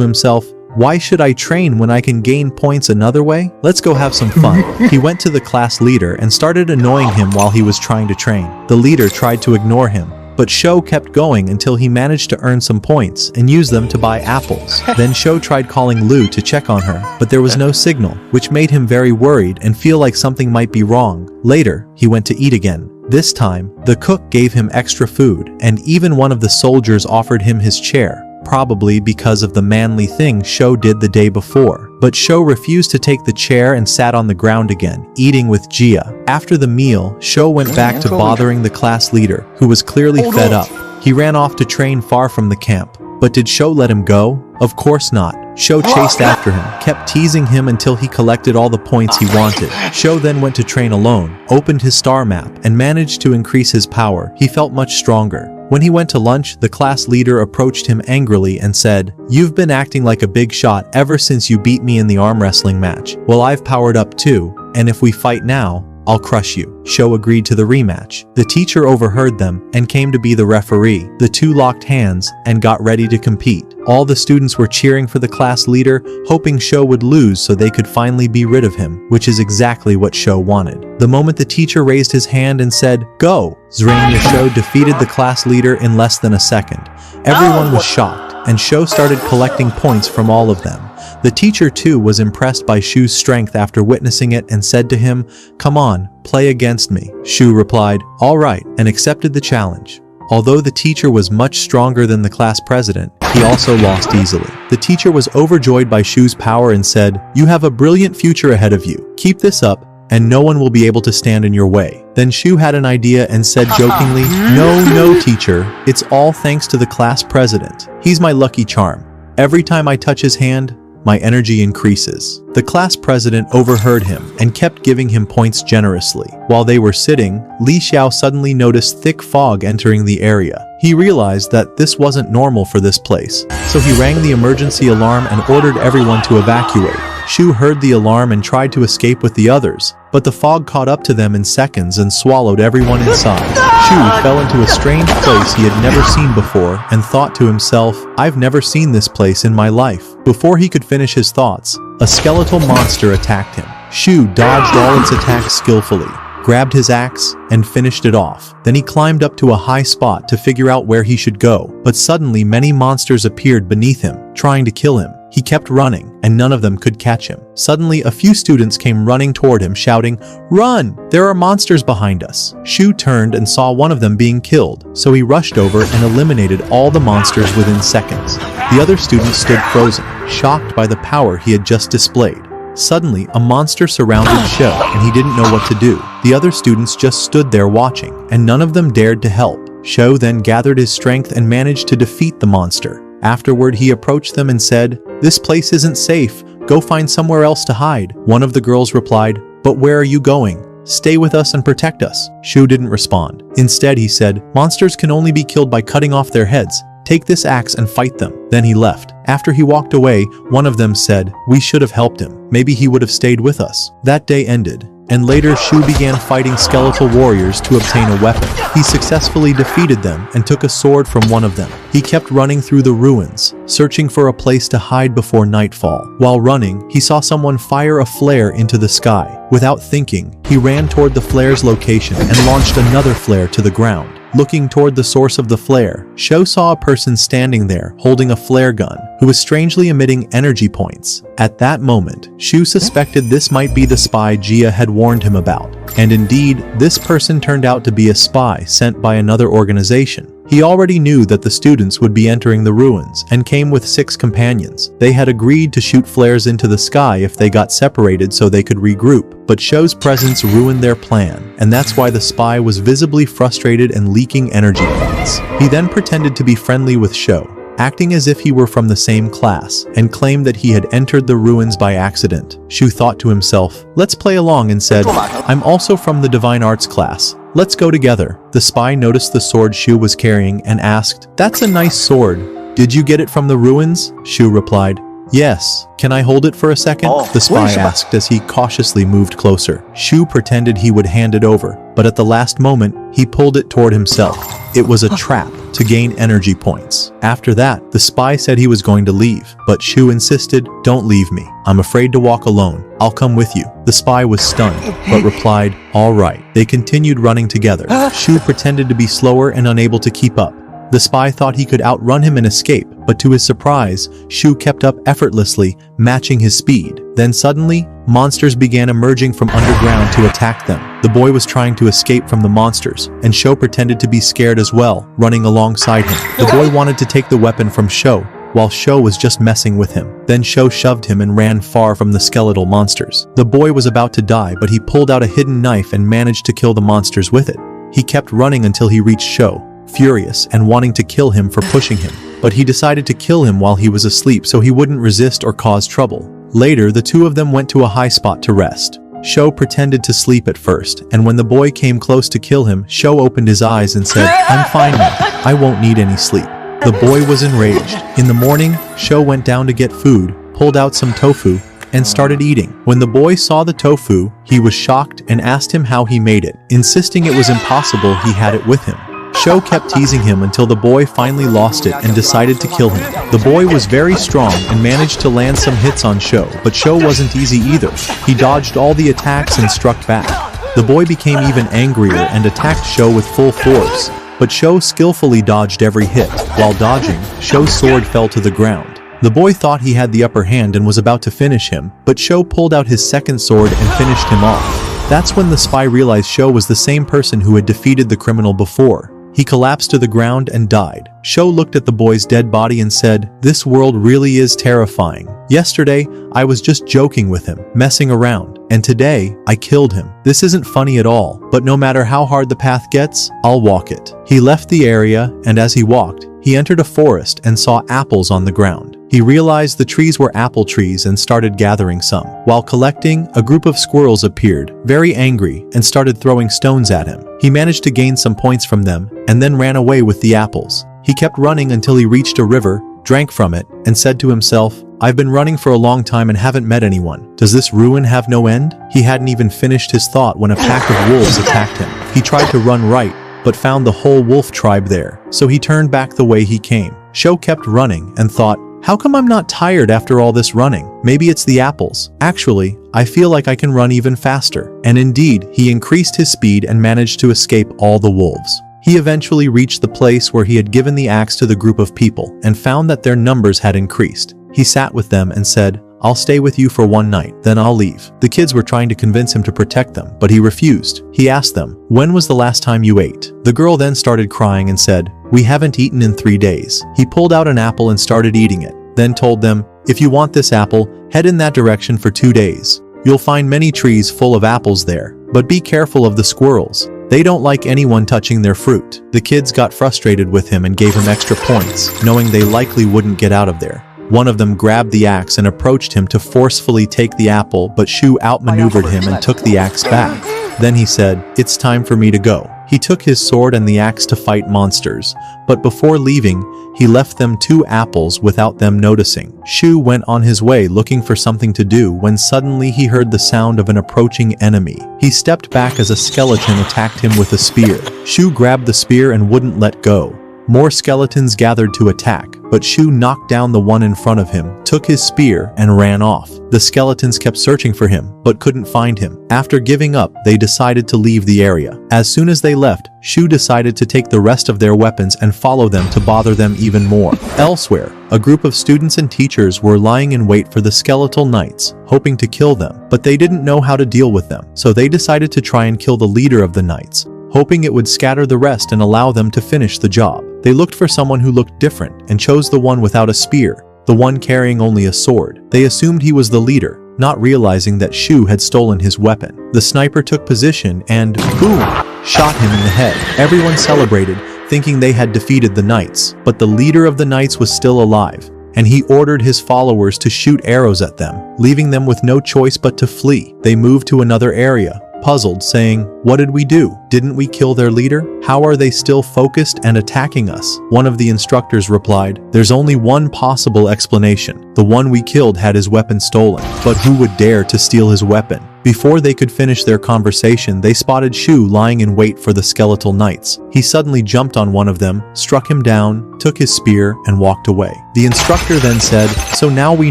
himself, "Why should I train when I can gain points another way? Let's go have some fun." He went to the class leader and started annoying him while he was trying to train. The leader tried to ignore him, but Shou kept going until he managed to earn some points and use them to buy apples. Then Shou tried calling Lu to check on her, but there was no signal, which made him very worried and feel like something might be wrong. Later, he went to eat again. This time, the cook gave him extra food, and even one of the soldiers offered him his chair, probably because of the manly thing Shou did the day before. But Shou refused to take the chair and sat on the ground again, eating with Jia. After the meal, Shou went back to bothering the class leader, who was clearly fed up. He ran off to train far from the camp. But did Shou let him go? Of course not. Shou chased after him, kept teasing him until he collected all the points he wanted. Shou then went to train alone, opened his star map, and managed to increase his power. He felt much stronger. When he went to lunch, the class leader approached him angrily and said, "You've been acting like a big shot ever since you beat me in the arm wrestling match. Well, I've powered up too, and if we fight now, I'll crush you. Sho agreed to the rematch. The teacher overheard them and came to be the referee. The two locked hands and got ready to compete. All the students were cheering for the class leader, hoping Sho would lose so they could finally be rid of him, which is exactly what Sho wanted. The moment the teacher raised his hand and said, "Go!" Zrania Sho defeated the class leader in less than a second. Everyone was shocked, and Sho started collecting points from all of them. The teacher too was impressed by Shu's strength after witnessing it and said to him, "Come on, play against me." Shu replied, "All right," and accepted the challenge. Although the teacher was much stronger than the class president, he also lost easily. The teacher was overjoyed by Shu's power and said, "You have a brilliant future ahead of you. Keep this up, and no one will be able to stand in your way." Then Shu had an idea and said jokingly, No, teacher, it's all thanks to the class president. He's my lucky charm. Every time I touch his hand, my energy increases." The class president overheard him and kept giving him points generously. While they were sitting, Li Xiao suddenly noticed thick fog entering the area. He realized that this wasn't normal for this place, so he rang the emergency alarm and ordered everyone to evacuate. Shu heard the alarm and tried to escape with the others, but the fog caught up to them in seconds and swallowed everyone inside. Shu fell into a strange place he had never seen before and thought to himself, "I've never seen this place in my life." Before he could finish his thoughts, a skeletal monster attacked him. Shu dodged all its attacks skillfully, grabbed his axe, and finished it off. Then he climbed up to a high spot to figure out where he should go, but suddenly many monsters appeared beneath him, trying to kill him. He kept running, and none of them could catch him. Suddenly, a few students came running toward him, shouting, "Run! There are monsters behind us!" Shu turned and saw one of them being killed, so he rushed over and eliminated all the monsters within seconds. The other students stood frozen, shocked by the power he had just displayed. Suddenly, a monster surrounded Sho, and he didn't know what to do. The other students just stood there watching, and none of them dared to help. Sho then gathered his strength and managed to defeat the monster. Afterward, he approached them and said, "This place isn't safe. Go find somewhere else to hide." One of the girls replied, "But where are you going? Stay with us and protect us." Shu didn't respond. Instead, he said, "Monsters can only be killed by cutting off their heads. Take this axe and fight them." Then he left. After he walked away, one of them said, "We should have helped him. Maybe he would have stayed with us." That day ended, and later Shu began fighting skeletal warriors to obtain a weapon. He successfully defeated them and took a sword from one of them. He kept running through the ruins, searching for a place to hide before nightfall. While running, he saw someone fire a flare into the sky. Without thinking, he ran toward the flare's location and launched another flare to the ground. Looking toward the source of the flare, Sho saw a person standing there holding a flare gun who was strangely emitting energy points. At that moment, Shu suspected this might be the spy Jia had warned him about. And indeed, this person turned out to be a spy sent by another organization. He already knew that the students would be entering the ruins and came with 6 companions. They had agreed to shoot flares into the sky if they got separated so they could regroup. But Sho's presence ruined their plan, and that's why the spy was visibly frustrated and leaking energy points. He then pretended to be friendly with Sho, acting as if he were from the same class, and claimed that he had entered the ruins by accident. Shu thought to himself, "Let's play along," and said, "I'm also from the Divine Arts class. Let's go together." The spy noticed the sword Shu was carrying and asked, "That's a nice sword. Did you get it from the ruins?" Shu replied, "Yes. Can I hold it for a second?" The spy asked as he cautiously moved closer. Shu pretended he would hand it over, but at the last moment, he pulled it toward himself. It was a trap to gain energy points. After that, the spy said he was going to leave, but Shu insisted, "Don't leave me. I'm afraid to walk alone. I'll come with you." The spy was stunned, but replied, "All right." They continued running together. Shu pretended to be slower and unable to keep up. The spy thought he could outrun him and escape, but to his surprise, Shu kept up effortlessly, matching his speed. Then suddenly, monsters began emerging from underground to attack them. The boy was trying to escape from the monsters, and Sho pretended to be scared as well, running alongside him. The boy wanted to take the weapon from Sho, while Sho was just messing with him. Then Sho shoved him and ran far from the skeletal monsters. The boy was about to die, but he pulled out a hidden knife and managed to kill the monsters with it. He kept running until he reached Sho, furious and wanting to kill him for pushing him. But he decided to kill him while he was asleep so he wouldn't resist or cause trouble. Later, the two of them went to a high spot to rest. Sho pretended to sleep at first, and when the boy came close to kill him, Sho opened his eyes and said, "I'm fine now. I won't need any sleep." The boy was enraged. In the morning, Sho went down to get food, pulled out some tofu, and started eating. When the boy saw the tofu, he was shocked and asked him how he made it, insisting it was impossible he had it with him. Sho kept teasing him until the boy finally lost it and decided to kill him. The boy was very strong and managed to land some hits on Sho, but Sho wasn't easy either. He dodged all the attacks and struck back. The boy became even angrier and attacked Sho with full force, but Sho skillfully dodged every hit. While dodging, Sho's sword fell to the ground. The boy thought he had the upper hand and was about to finish him, but Sho pulled out his second sword and finished him off. That's when the spy realized Sho was the same person who had defeated the criminal before. He collapsed to the ground and died. Sho looked at the boy's dead body and said, "This world really is terrifying. Yesterday, I was just joking with him, messing around, and today, I killed him. This isn't funny at all, but no matter how hard the path gets, I'll walk it." He left the area, and as he walked, he entered a forest and saw apples on the ground. He realized the trees were apple trees and started gathering some. While collecting, a group of squirrels appeared, very angry, and started throwing stones at him. He managed to gain some points from them, and then ran away with the apples. He kept running until he reached a river, drank from it, and said to himself, "I've been running for a long time and haven't met anyone. Does this ruin have no end?" He hadn't even finished his thought when a pack of wolves attacked him. He tried to run right, but found the whole wolf tribe there, so he turned back the way he came. Sho kept running and thought, "How come I'm not tired after all this running? Maybe it's the apples. Actually, I feel like I can run even faster." And indeed, he increased his speed and managed to escape all the wolves. He eventually reached the place where he had given the axe to the group of people and found that their numbers had increased. He sat with them and said, "I'll stay with you for one night, then I'll leave." The kids were trying to convince him to protect them, but he refused. He asked them, "When was the last time you ate?" The girl then started crying and said, "We haven't eaten in 3 days." He pulled out an apple and started eating it, then told them, "If you want this apple, head in that direction for 2 days. You'll find many trees full of apples there, but be careful of the squirrels. They don't like anyone touching their fruit." The kids got frustrated with him and gave him extra points, knowing they likely wouldn't get out of there. One of them grabbed the axe and approached him to forcefully take the apple, but Shu outmaneuvered him and took the axe back. Then he said, "It's time for me to go." He took his sword and the axe to fight monsters, but before leaving, he left them 2 apples without them noticing. Shu went on his way looking for something to do when suddenly he heard the sound of an approaching enemy. He stepped back as a skeleton attacked him with a spear. Shu grabbed the spear and wouldn't let go. More skeletons gathered to attack, but Shu knocked down the one in front of him, took his spear, and ran off. The skeletons kept searching for him, but couldn't find him. After giving up, they decided to leave the area. As soon as they left, Shu decided to take the rest of their weapons and follow them to bother them even more. Elsewhere, a group of students and teachers were lying in wait for the skeletal knights, hoping to kill them, but they didn't know how to deal with them, so they decided to try and kill the leader of the knights, hoping it would scatter the rest and allow them to finish the job. They looked for someone who looked different and chose the one without a spear, the one carrying only a sword. They assumed he was the leader, not realizing that Shu had stolen his weapon. The sniper took position and, boom, shot him in the head. Everyone celebrated, thinking they had defeated the knights, but the leader of the knights was still alive, and he ordered his followers to shoot arrows at them, leaving them with no choice but to flee. They moved to another area, puzzled, saying, "What did we do? Didn't we kill their leader? How are they still focused and attacking us?" One of the instructors replied, "There's only one possible explanation. The one we killed had his weapon stolen, but who would dare to steal his weapon?" Before they could finish their conversation, they spotted Shu lying in wait for the skeletal knights. He suddenly jumped on one of them, struck him down, took his spear, and walked away. The instructor then said, "So now we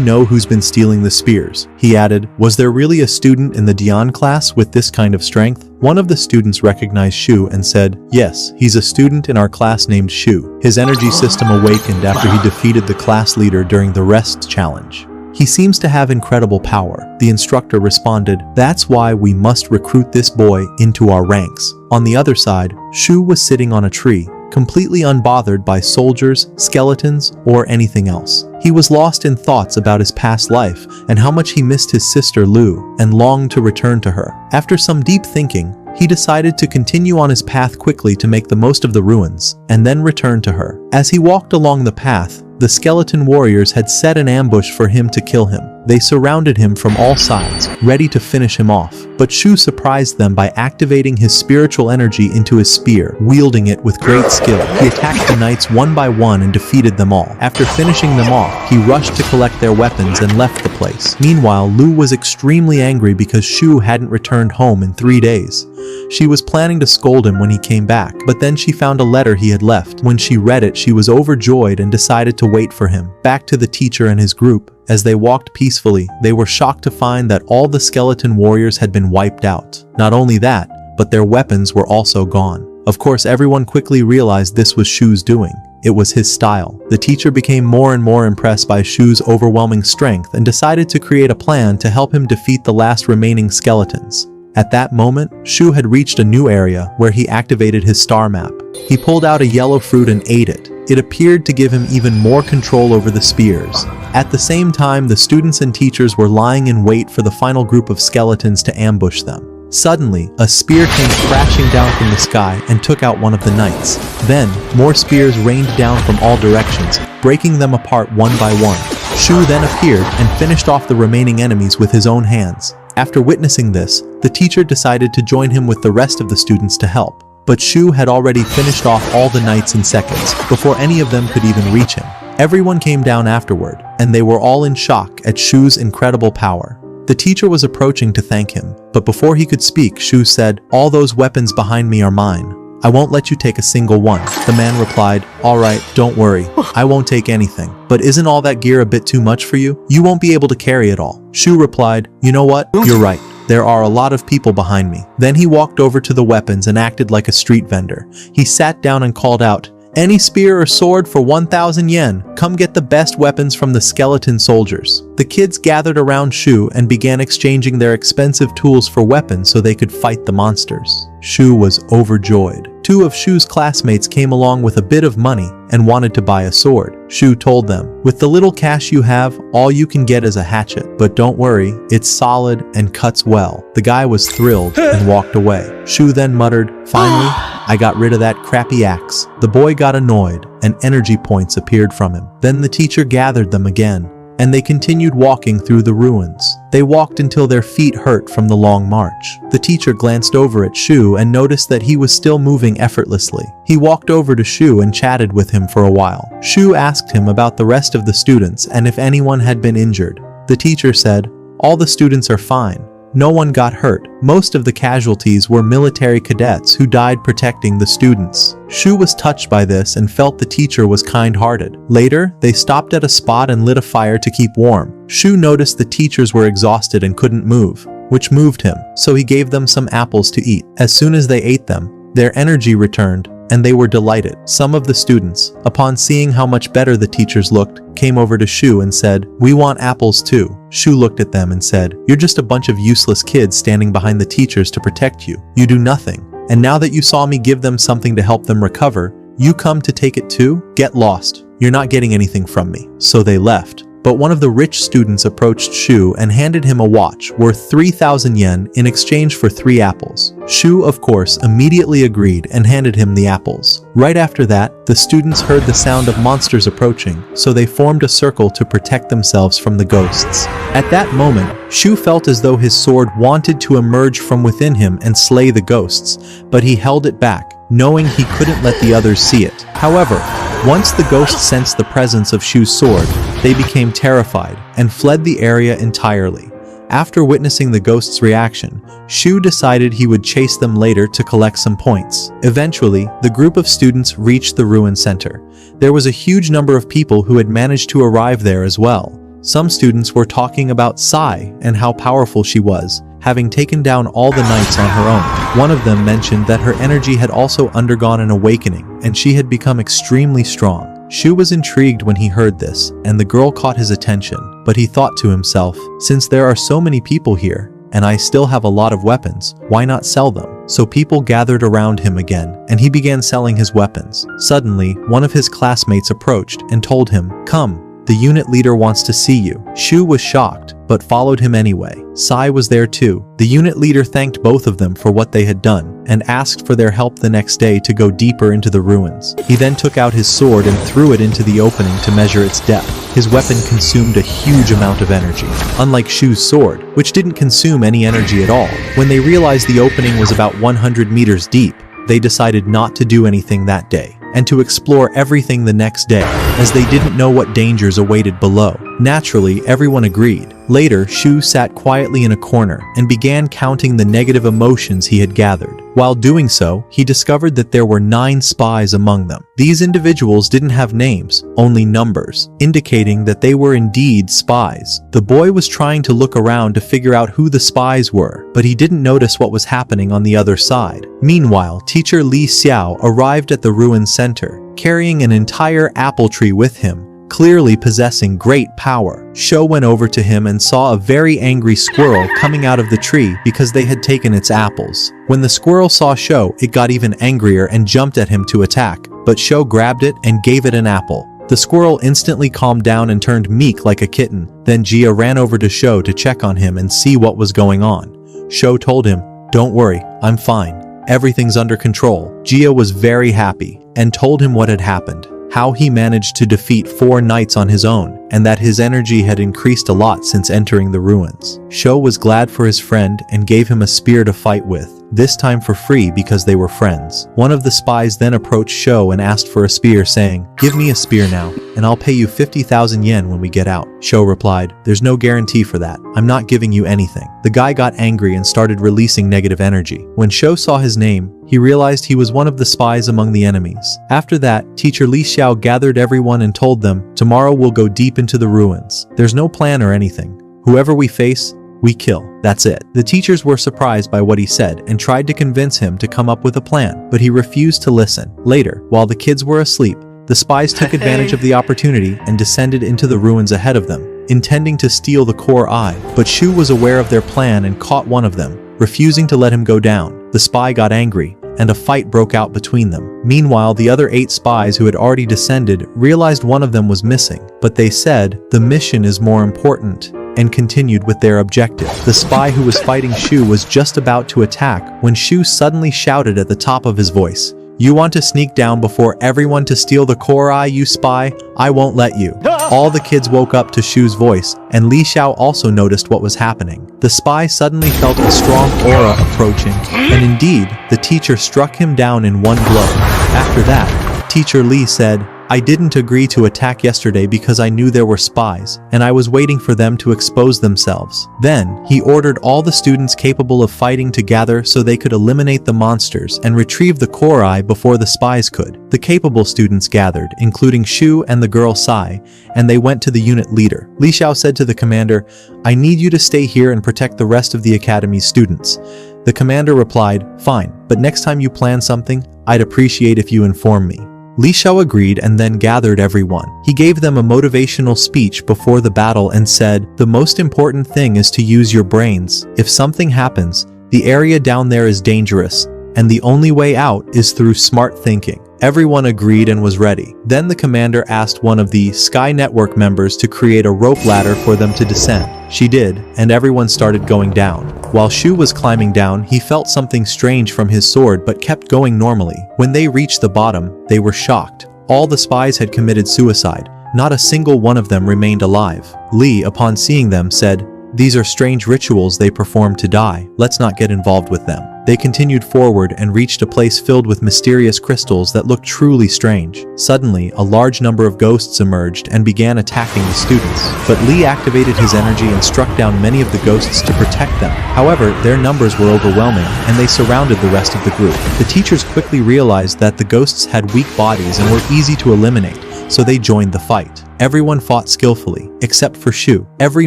know who's been stealing the spears." He added, "Was there really a student in the Dion class with this kind of strength?" One of the students recognized Shu and said, "Yes, he's a student in our class named Shu. His energy system awakened after he defeated the class leader during the rest challenge. He seems to have incredible power." The instructor responded, "That's why we must recruit this boy into our ranks." On the other side, Shu was sitting on a tree, completely unbothered by soldiers, skeletons, or anything else. He was lost in thoughts about his past life and how much he missed his sister Lu and longed to return to her. After some deep thinking, he decided to continue on his path quickly to make the most of the ruins, and then return to her. As he walked along the path, the skeleton warriors had set an ambush for him to kill him. They surrounded him from all sides, ready to finish him off. But Shu surprised them by activating his spiritual energy into his spear, wielding it with great skill. He attacked the knights one by one and defeated them all. After finishing them off, he rushed to collect their weapons and left the place. Meanwhile, Lu was extremely angry because Shu hadn't returned home in 3 days. She was planning to scold him when he came back, but then she found a letter he had left. When she read it, she was overjoyed and decided to wait for him. Back to the teacher and his group. As they walked peacefully, they were shocked to find that all the skeleton warriors had been wiped out. Not only that, but their weapons were also gone. Of course, everyone quickly realized this was Shu's doing. It was his style. The teacher became more and more impressed by Shu's overwhelming strength and decided to create a plan to help him defeat the last remaining skeletons. At that moment, Shu had reached a new area where he activated his star map. He pulled out a yellow fruit and ate it. It appeared to give him even more control over the spears. At the same time, the students and teachers were lying in wait for the final group of skeletons to ambush them. Suddenly, a spear came crashing down from the sky and took out one of the knights. Then, more spears rained down from all directions, breaking them apart one by one. Shu then appeared and finished off the remaining enemies with his own hands. After witnessing this, the teacher decided to join him with the rest of the students to help. But Shu had already finished off all the knights in seconds, before any of them could even reach him. Everyone came down afterward, and they were all in shock at Shu's incredible power. The teacher was approaching to thank him, but before he could speak, Shu said, "All those weapons behind me are mine. I won't let you take a single one." The man replied, "All right, don't worry. I won't take anything. But isn't all that gear a bit too much for you? You won't be able to carry it all." Shu replied, "You know what? You're right. There are a lot of people behind me." Then he walked over to the weapons and acted like a street vendor. He sat down and called out, "Any spear or sword for 1,000 yen. Come get the best weapons from the skeleton soldiers." The kids gathered around Shu and began exchanging their expensive tools for weapons so they could fight the monsters. Shu was overjoyed. 2 of Shu's classmates came along with a bit of money and wanted to buy a sword. Shu told them, "With the little cash you have, all you can get is a hatchet. But don't worry, it's solid and cuts well." The guy was thrilled and walked away. Shu then muttered, "Finally, I got rid of that crappy axe." The boy got annoyed and energy points appeared from him. Then the teacher gathered them again, and they continued walking through the ruins. They walked until their feet hurt from the long march. The teacher glanced over at Shu and noticed that he was still moving effortlessly. He walked over to Shu and chatted with him for a while. Shu asked him about the rest of the students and if anyone had been injured. The teacher said, "All the students are fine. No one got hurt. Most of the casualties were military cadets who died protecting the students." Shu was touched by this and felt the teacher was kind-hearted. Later, they stopped at a spot and lit a fire to keep warm. Shu noticed the teachers were exhausted and couldn't move, which moved him, so he gave them some apples to eat. As soon as they ate them, their energy returned, and they were delighted. Some of the students, upon seeing how much better the teachers looked, came over to Shu and said, "We want apples too." Shu looked at them and said, "You're just a bunch of useless kids standing behind the teachers to protect you. You do nothing. And now that you saw me give them something to help them recover, you come to take it too? Get lost. You're not getting anything from me." So they left. But one of the rich students approached Shu and handed him a watch worth 3,000 yen in exchange for 3 apples. Shu, of course, immediately agreed and handed him the apples. Right after that, the students heard the sound of monsters approaching, so they formed a circle to protect themselves from the ghosts. At that moment, Shu felt as though his sword wanted to emerge from within him and slay the ghosts, but he held it back, knowing he couldn't let the others see it. However, once the ghosts sensed the presence of Shu's sword, they became terrified and fled the area entirely. After witnessing the ghosts' reaction, Shu decided he would chase them later to collect some points. Eventually, the group of students reached the ruin center. There was a huge number of people who had managed to arrive there as well. Some students were talking about Sai and how powerful she was, having taken down all the knights on her own. One of them mentioned that her energy had also undergone an awakening, and she had become extremely strong. Shu was intrigued when he heard this, and the girl caught his attention, but he thought to himself, since there are so many people here, and I still have a lot of weapons, why not sell them? So people gathered around him again, and he began selling his weapons. Suddenly, one of his classmates approached and told him, "Come, the unit leader wants to see you." Shu was shocked, but followed him anyway. Sai was there too. The unit leader thanked both of them for what they had done and asked for their help the next day to go deeper into the ruins. He then took out his sword and threw it into the opening to measure its depth. His weapon consumed a huge amount of energy, unlike Shu's sword, which didn't consume any energy at all. When they realized the opening was about 100 meters deep, they decided not to do anything that day and to explore everything the next day, as they didn't know what dangers awaited below. Naturally, everyone agreed. Later, Shu sat quietly in a corner and began counting the negative emotions he had gathered. While doing so, he discovered that there were 9 spies among them. These individuals didn't have names, only numbers, indicating that they were indeed spies. The boy was trying to look around to figure out who the spies were, but he didn't notice what was happening on the other side. Meanwhile, teacher Li Xiao arrived at the ruin center, carrying an entire apple tree with him, clearly possessing great power. Shou went over to him and saw a very angry squirrel coming out of the tree because they had taken its apples. When the squirrel saw Shou, it got even angrier and jumped at him to attack, but Shou grabbed it and gave it an apple. The squirrel instantly calmed down and turned meek like a kitten. Then Jia ran over to Shou to check on him and see what was going on. Shou told him, "Don't worry, I'm fine. Everything's under control." Jia was very happy and told him what had happened, how he managed to defeat 4 knights on his own, and that his energy had increased a lot since entering the ruins. Shou was glad for his friend and gave him a spear to fight with, this time for free because they were friends. One of the spies then approached Shou and asked for a spear, saying, "Give me a spear now, and I'll pay you 50,000 yen when we get out." Shou replied, "There's no guarantee for that. I'm not giving you anything." The guy got angry and started releasing negative energy. When Shou saw his name, he realized he was one of the spies among the enemies. After that, teacher Li Xiao gathered everyone and told them, "Tomorrow we'll go deep into the ruins. There's no plan or anything. Whoever we face, we kill. That's it." The teachers were surprised by what he said and tried to convince him to come up with a plan, but he refused to listen. Later, while the kids were asleep, the spies took advantage of the opportunity and descended into the ruins ahead of them, intending to steal the core eye. But Shu was aware of their plan and caught one of them, refusing to let him go down. The spy got angry, and a fight broke out between them. Meanwhile, the other 8 spies who had already descended realized one of them was missing, but they said, "The mission is more important," and continued with their objective. The spy who was fighting Shu was just about to attack when Shu suddenly shouted at the top of his voice, "You want to sneak down before everyone to steal the core eye, you spy? I won't let you." All the kids woke up to Shu's voice, and Li Xiao also noticed what was happening. The spy suddenly felt a strong aura approaching, and indeed, the teacher struck him down in one blow. After that, teacher Li said, "I didn't agree to attack yesterday because I knew there were spies, and I was waiting for them to expose themselves." Then, he ordered all the students capable of fighting to gather so they could eliminate the monsters and retrieve the core eye before the spies could. The capable students gathered, including Shu and the girl Sai, and they went to the unit leader. Li Xiao said to the commander, "I need you to stay here and protect the rest of the academy's students." The commander replied, "Fine, but next time you plan something, I'd appreciate if you inform me." Li Xiao agreed and then gathered everyone. He gave them a motivational speech before the battle and said, "The most important thing is to use your brains. If something happens, the area down there is dangerous, and the only way out is through smart thinking." Everyone agreed and was ready. Then the commander asked one of the Sky Network members to create a rope ladder for them to descend. She did, and everyone started going down. While Shu was climbing down, he felt something strange from his sword but kept going normally. When they reached the bottom, they were shocked. All the spies had committed suicide. Not a single one of them remained alive. Li, upon seeing them, said, "These are strange rituals they perform to die. Let's not get involved with them." They continued forward and reached a place filled with mysterious crystals that looked truly strange. Suddenly, a large number of ghosts emerged and began attacking the students. But Li activated his energy and struck down many of the ghosts to protect them. However, their numbers were overwhelming, and they surrounded the rest of the group. The teachers quickly realized that the ghosts had weak bodies and were easy to eliminate, so they joined the fight. Everyone fought skillfully, except for Shu. Every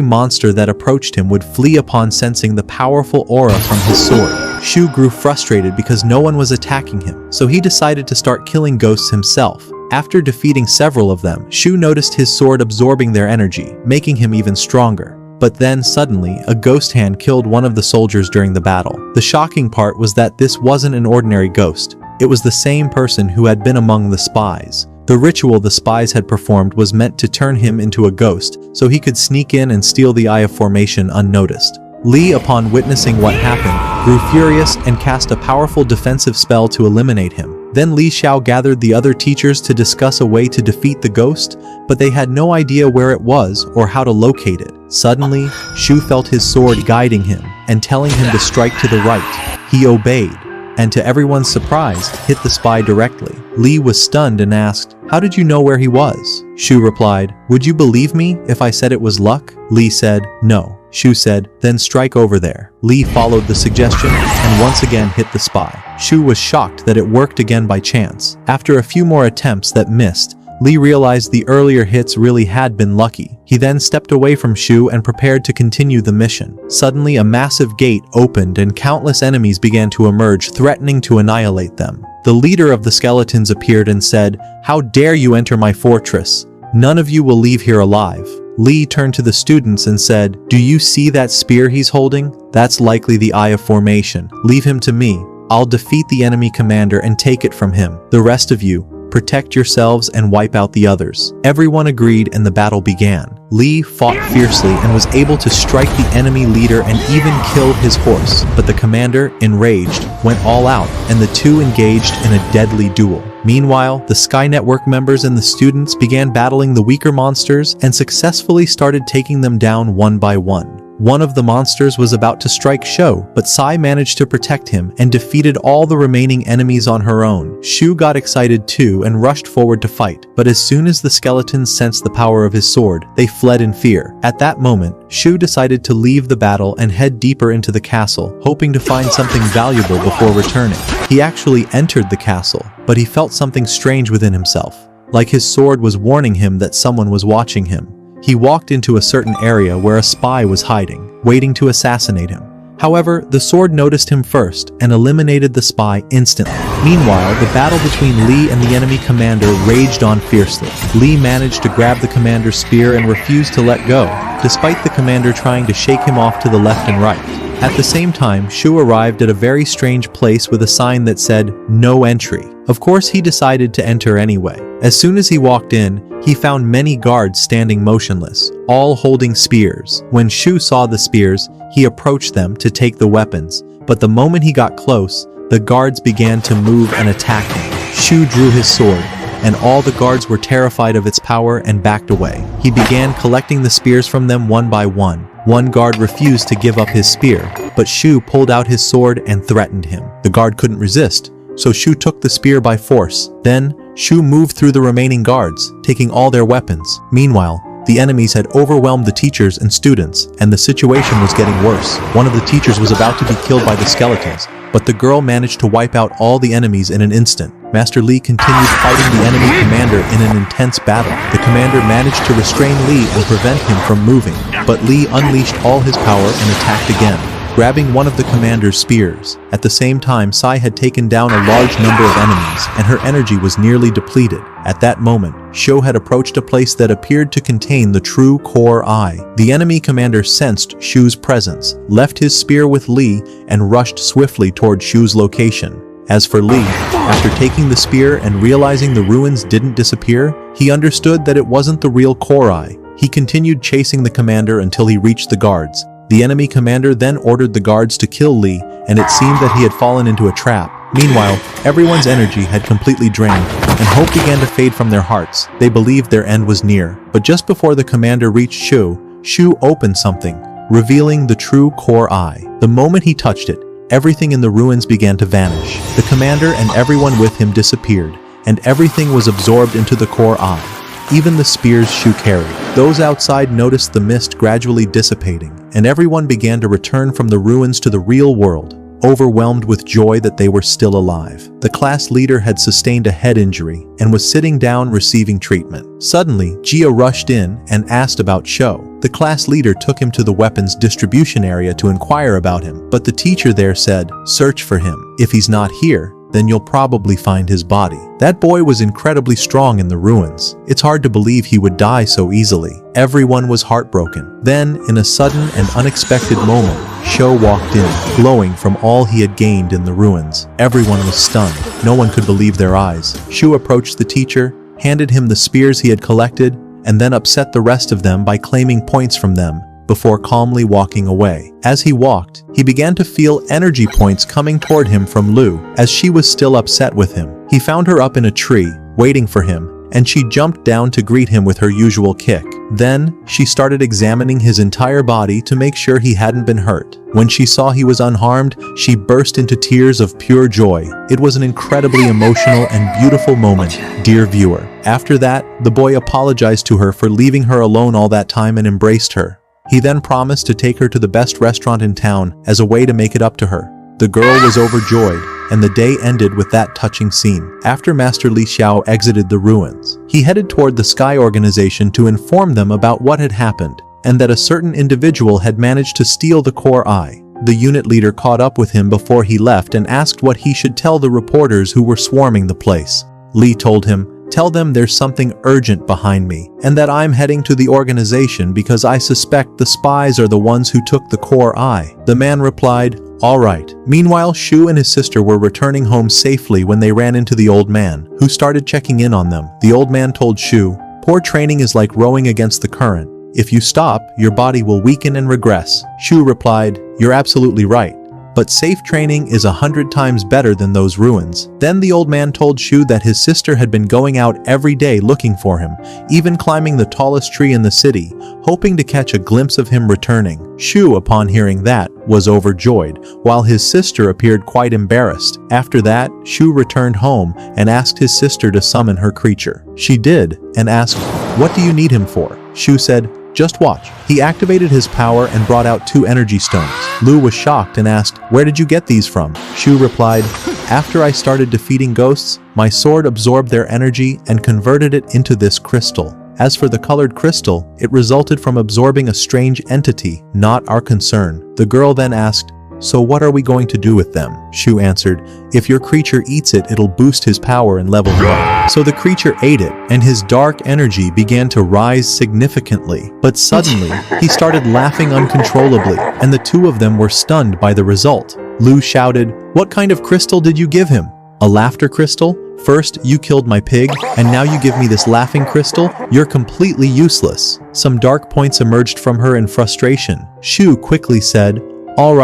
monster that approached him would flee upon sensing the powerful aura from his sword. Shu grew frustrated because no one was attacking him, so he decided to start killing ghosts himself. After defeating several of them, Shu noticed his sword absorbing their energy, making him even stronger. But then, suddenly, a ghost hand killed one of the soldiers during the battle. The shocking part was that this wasn't an ordinary ghost. It was the same person who had been among the spies. The ritual the spies had performed was meant to turn him into a ghost, so he could sneak in and steal the Eye of Formation unnoticed. Lee, upon witnessing what happened, grew furious and cast a powerful defensive spell to eliminate him. Then Li Xiao gathered the other teachers to discuss a way to defeat the ghost, but they had no idea where it was or how to locate it. Suddenly, Shu felt his sword guiding him and telling him to strike to the right. He obeyed, and to everyone's surprise, hit the spy directly. Li was stunned and asked, "How did you know where he was?" Shu replied, "Would you believe me if I said it was luck?" Li said, "No." Shu said, "Then strike over there." Li followed the suggestion and once again hit the spy. Shu was shocked that it worked again by chance. After a few more attempts that missed, Li realized the earlier hits really had been lucky. He then stepped away from Shu and prepared to continue the mission. Suddenly, a massive gate opened and countless enemies began to emerge, threatening to annihilate them. The leader of the skeletons appeared and said, "How dare you enter my fortress? None of you will leave here alive." Li turned to the students and said, "Do you see that spear he's holding? That's likely the Eye of Formation. Leave him to me. I'll defeat the enemy commander and take it from him. The rest of you, protect yourselves and wipe out the others." Everyone agreed and the battle began. Li fought fiercely and was able to strike the enemy leader and even kill his horse. But the commander, enraged, went all out and the two engaged in a deadly duel. Meanwhile, the Sky Network members and the students began battling the weaker monsters and successfully started taking them down one by one. One of the monsters was about to strike Shu, but Sai managed to protect him and defeated all the remaining enemies on her own. Shu got excited too and rushed forward to fight, but as soon as the skeletons sensed the power of his sword, they fled in fear. At that moment, Shu decided to leave the battle and head deeper into the castle, hoping to find something valuable before returning. He actually entered the castle, but he felt something strange within himself, like his sword was warning him that someone was watching him. He walked into a certain area where a spy was hiding, waiting to assassinate him. However, the sword noticed him first and eliminated the spy instantly. Meanwhile, the battle between Li and the enemy commander raged on fiercely. Li managed to grab the commander's spear and refused to let go, despite the commander trying to shake him off to the left and right. At the same time, Shu arrived at a very strange place with a sign that said, "No entry." Of course, he decided to enter anyway. As soon as he walked in, he found many guards standing motionless, all holding spears. When Shu saw the spears, he approached them to take the weapons, but the moment he got close, the guards began to move and attack him. Shu drew his sword, and all the guards were terrified of its power and backed away. He began collecting the spears from them one by one. One guard refused to give up his spear, but Shu pulled out his sword and threatened him. The guard couldn't resist, so Shu took the spear by force. Then, Shu moved through the remaining guards, taking all their weapons. Meanwhile, the enemies had overwhelmed the teachers and students, and the situation was getting worse. One of the teachers was about to be killed by the skeletons, but the girl managed to wipe out all the enemies in an instant. Master Li continued fighting the enemy commander in an intense battle. The commander managed to restrain Li and prevent him from moving, but Li unleashed all his power and attacked again, grabbing one of the commander's spears. At the same time, Sai had taken down a large number of enemies, and her energy was nearly depleted. At that moment, Shu had approached a place that appeared to contain the true core eye. The enemy commander sensed Shu's presence, left his spear with Li, and rushed swiftly toward Shu's location. As for Li, after taking the spear and realizing the ruins didn't disappear, he understood that it wasn't the real core eye. He continued chasing the commander until he reached the guards. The enemy commander then ordered the guards to kill Li, and it seemed that he had fallen into a trap. Meanwhile, everyone's energy had completely drained, and hope began to fade from their hearts. They believed their end was near. But just before the commander reached Shu, Shu opened something, revealing the true core eye. The moment he touched it, everything in the ruins began to vanish. The commander and everyone with him disappeared, and everything was absorbed into the core eye. Even the spears Shu carried. Those outside noticed the mist gradually dissipating, and everyone began to return from the ruins to the real world, overwhelmed with joy that they were still alive. The class leader had sustained a head injury and was sitting down receiving treatment. Suddenly, Jia rushed in and asked about Shu. The class leader took him to the weapons distribution area to inquire about him, but the teacher there said, "Search for him. If he's not here, then you'll probably find his body." That boy was incredibly strong in the ruins. It's hard to believe he would die so easily. Everyone was heartbroken. Then, in a sudden and unexpected moment, Shu walked in, glowing from all he had gained in the ruins. Everyone was stunned. No one could believe their eyes. Shu approached the teacher, handed him the spears he had collected, and then upset the rest of them by claiming points from them, before calmly walking away. As he walked, he began to feel energy points coming toward him from Lu, as she was still upset with him. He found her up in a tree, waiting for him, and she jumped down to greet him with her usual kick. Then, she started examining his entire body to make sure he hadn't been hurt. When she saw he was unharmed, she burst into tears of pure joy. It was an incredibly emotional and beautiful moment, dear viewer. After that, the boy apologized to her for leaving her alone all that time and embraced her. He then promised to take her to the best restaurant in town as a way to make it up to her. The girl was overjoyed, and the day ended with that touching scene. After Master Li Xiao exited the ruins, he headed toward the Sky Organization to inform them about what had happened, and that a certain individual had managed to steal the core eye. The unit leader caught up with him before he left and asked what he should tell the reporters who were swarming the place. Li told him, "Tell them there's something urgent behind me, and that I'm heading to the organization because I suspect the spies are the ones who took the core eye." The man replied, "All right." Meanwhile, Shu and his sister were returning home safely when they ran into the old man, who started checking in on them. The old man told Shu, "Poor training is like rowing against the current. If you stop, your body will weaken and regress." Shu replied, "You're absolutely right. But safe training is 100 times better than those ruins." Then the old man told Shu that his sister had been going out every day looking for him, even climbing the tallest tree in the city, hoping to catch a glimpse of him returning. Shu, upon hearing that, was overjoyed, while his sister appeared quite embarrassed. After that, Shu returned home and asked his sister to summon her creature. She did, and asked, "What do you need him for?" Shu said, "Just watch." He activated his power and brought out 2 energy stones. Lu was shocked and asked, "Where did you get these from?" Shu replied, "After I started defeating ghosts, my sword absorbed their energy and converted it into this crystal. As for the colored crystal, it resulted from absorbing a strange entity, not our concern." The girl then asked, "So what are we going to do with them?" Shu answered, "If your creature eats it, it'll boost his power and level him up." So the creature ate it, and his dark energy began to rise significantly. But suddenly, he started laughing uncontrollably, and the two of them were stunned by the result. Lu shouted, "What kind of crystal did you give him?" "A laughter crystal? First, you killed my pig, and now you give me this laughing crystal? You're completely useless." Some dark points emerged from her in frustration. Shu quickly said, All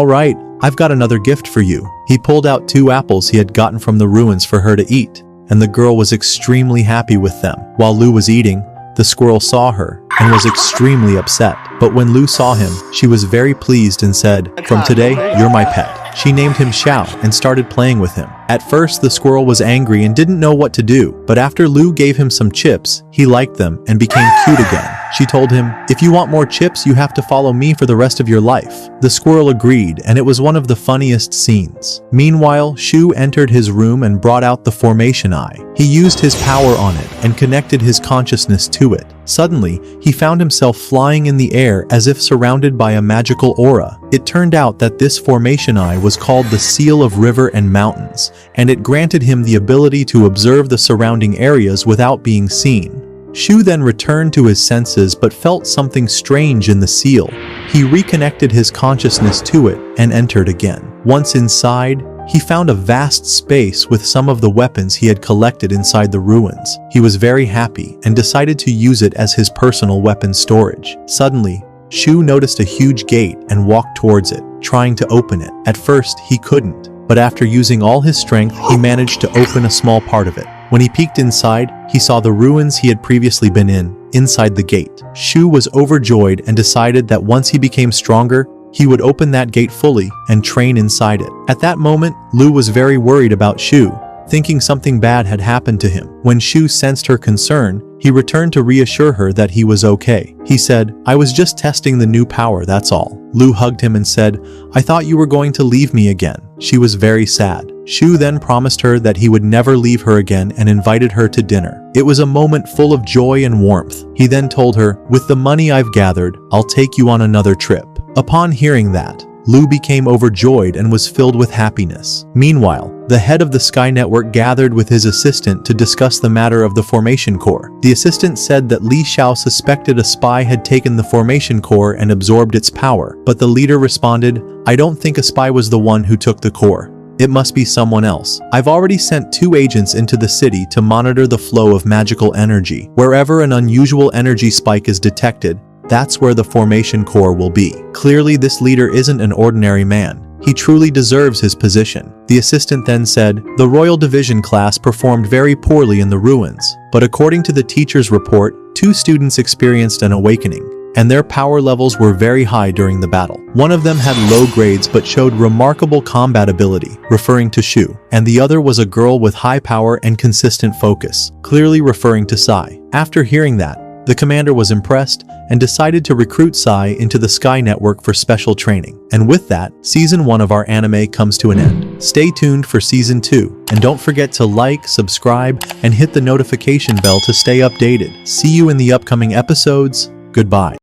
right, I've got another gift for you." He pulled out 2 apples he had gotten from the ruins for her to eat, and the girl was extremely happy with them. While Lu was eating, the squirrel saw her and was extremely upset. But when Lu saw him, she was very pleased and said, "From today, you're my pet." She named him Xiao and started playing with him. At first, the squirrel was angry and didn't know what to do, but after Lu gave him some chips, he liked them and became cute again. She told him, "If you want more chips, you have to follow me for the rest of your life." The squirrel agreed, and it was one of the funniest scenes. Meanwhile, Shu entered his room and brought out the formation eye. He used his power on it and connected his consciousness to it. Suddenly, he found himself flying in the air as if surrounded by a magical aura. It turned out that this formation eye was called the Seal of River and Mountains, and it granted him the ability to observe the surrounding areas without being seen. Shu then returned to his senses but felt something strange in the seal. He reconnected his consciousness to it and entered again. Once inside, he found a vast space with some of the weapons he had collected inside the ruins. He was very happy and decided to use it as his personal weapon storage. Suddenly, Shu noticed a huge gate and walked towards it, trying to open it. At first, he couldn't, but after using all his strength, he managed to open a small part of it. When he peeked inside, he saw the ruins he had previously been in, inside the gate. Shu was overjoyed and decided that once he became stronger, he would open that gate fully and train inside it. At that moment, Lu was very worried about Shu, thinking something bad had happened to him. When Shu sensed her concern, he returned to reassure her that he was okay. He said, "I was just testing the new power, that's all." Lu hugged him and said, "I thought you were going to leave me again." She was very sad. Shu then promised her that he would never leave her again and invited her to dinner. It was a moment full of joy and warmth. He then told her, "With the money I've gathered, I'll take you on another trip." Upon hearing that, Lu became overjoyed and was filled with happiness. Meanwhile, the head of the Sky Network gathered with his assistant to discuss the matter of the formation core. The assistant said that Li Xiao suspected a spy had taken the formation core and absorbed its power, but the leader responded, "I don't think a spy was the one who took the core. It must be someone else. I've already sent 2 agents into the city to monitor the flow of magical energy. Wherever an unusual energy spike is detected, that's where the formation core will be. Clearly, this leader isn't an ordinary man. He truly deserves his position. The assistant then said, the Royal Division class performed very poorly in the ruins, but according to the teacher's report, 2 students experienced an awakening, and their power levels were very high during the battle. One of them had low grades but showed remarkable combat ability, referring to Shu, and the other was a girl with high power and consistent focus, clearly referring to Sai. After hearing that, the commander was impressed and decided to recruit Sai into the Sky Network for special training. And with that, Season 1 of our anime comes to an end. Stay tuned for Season 2, and don't forget to like, subscribe, and hit the notification bell to stay updated. See you in the upcoming episodes. Goodbye.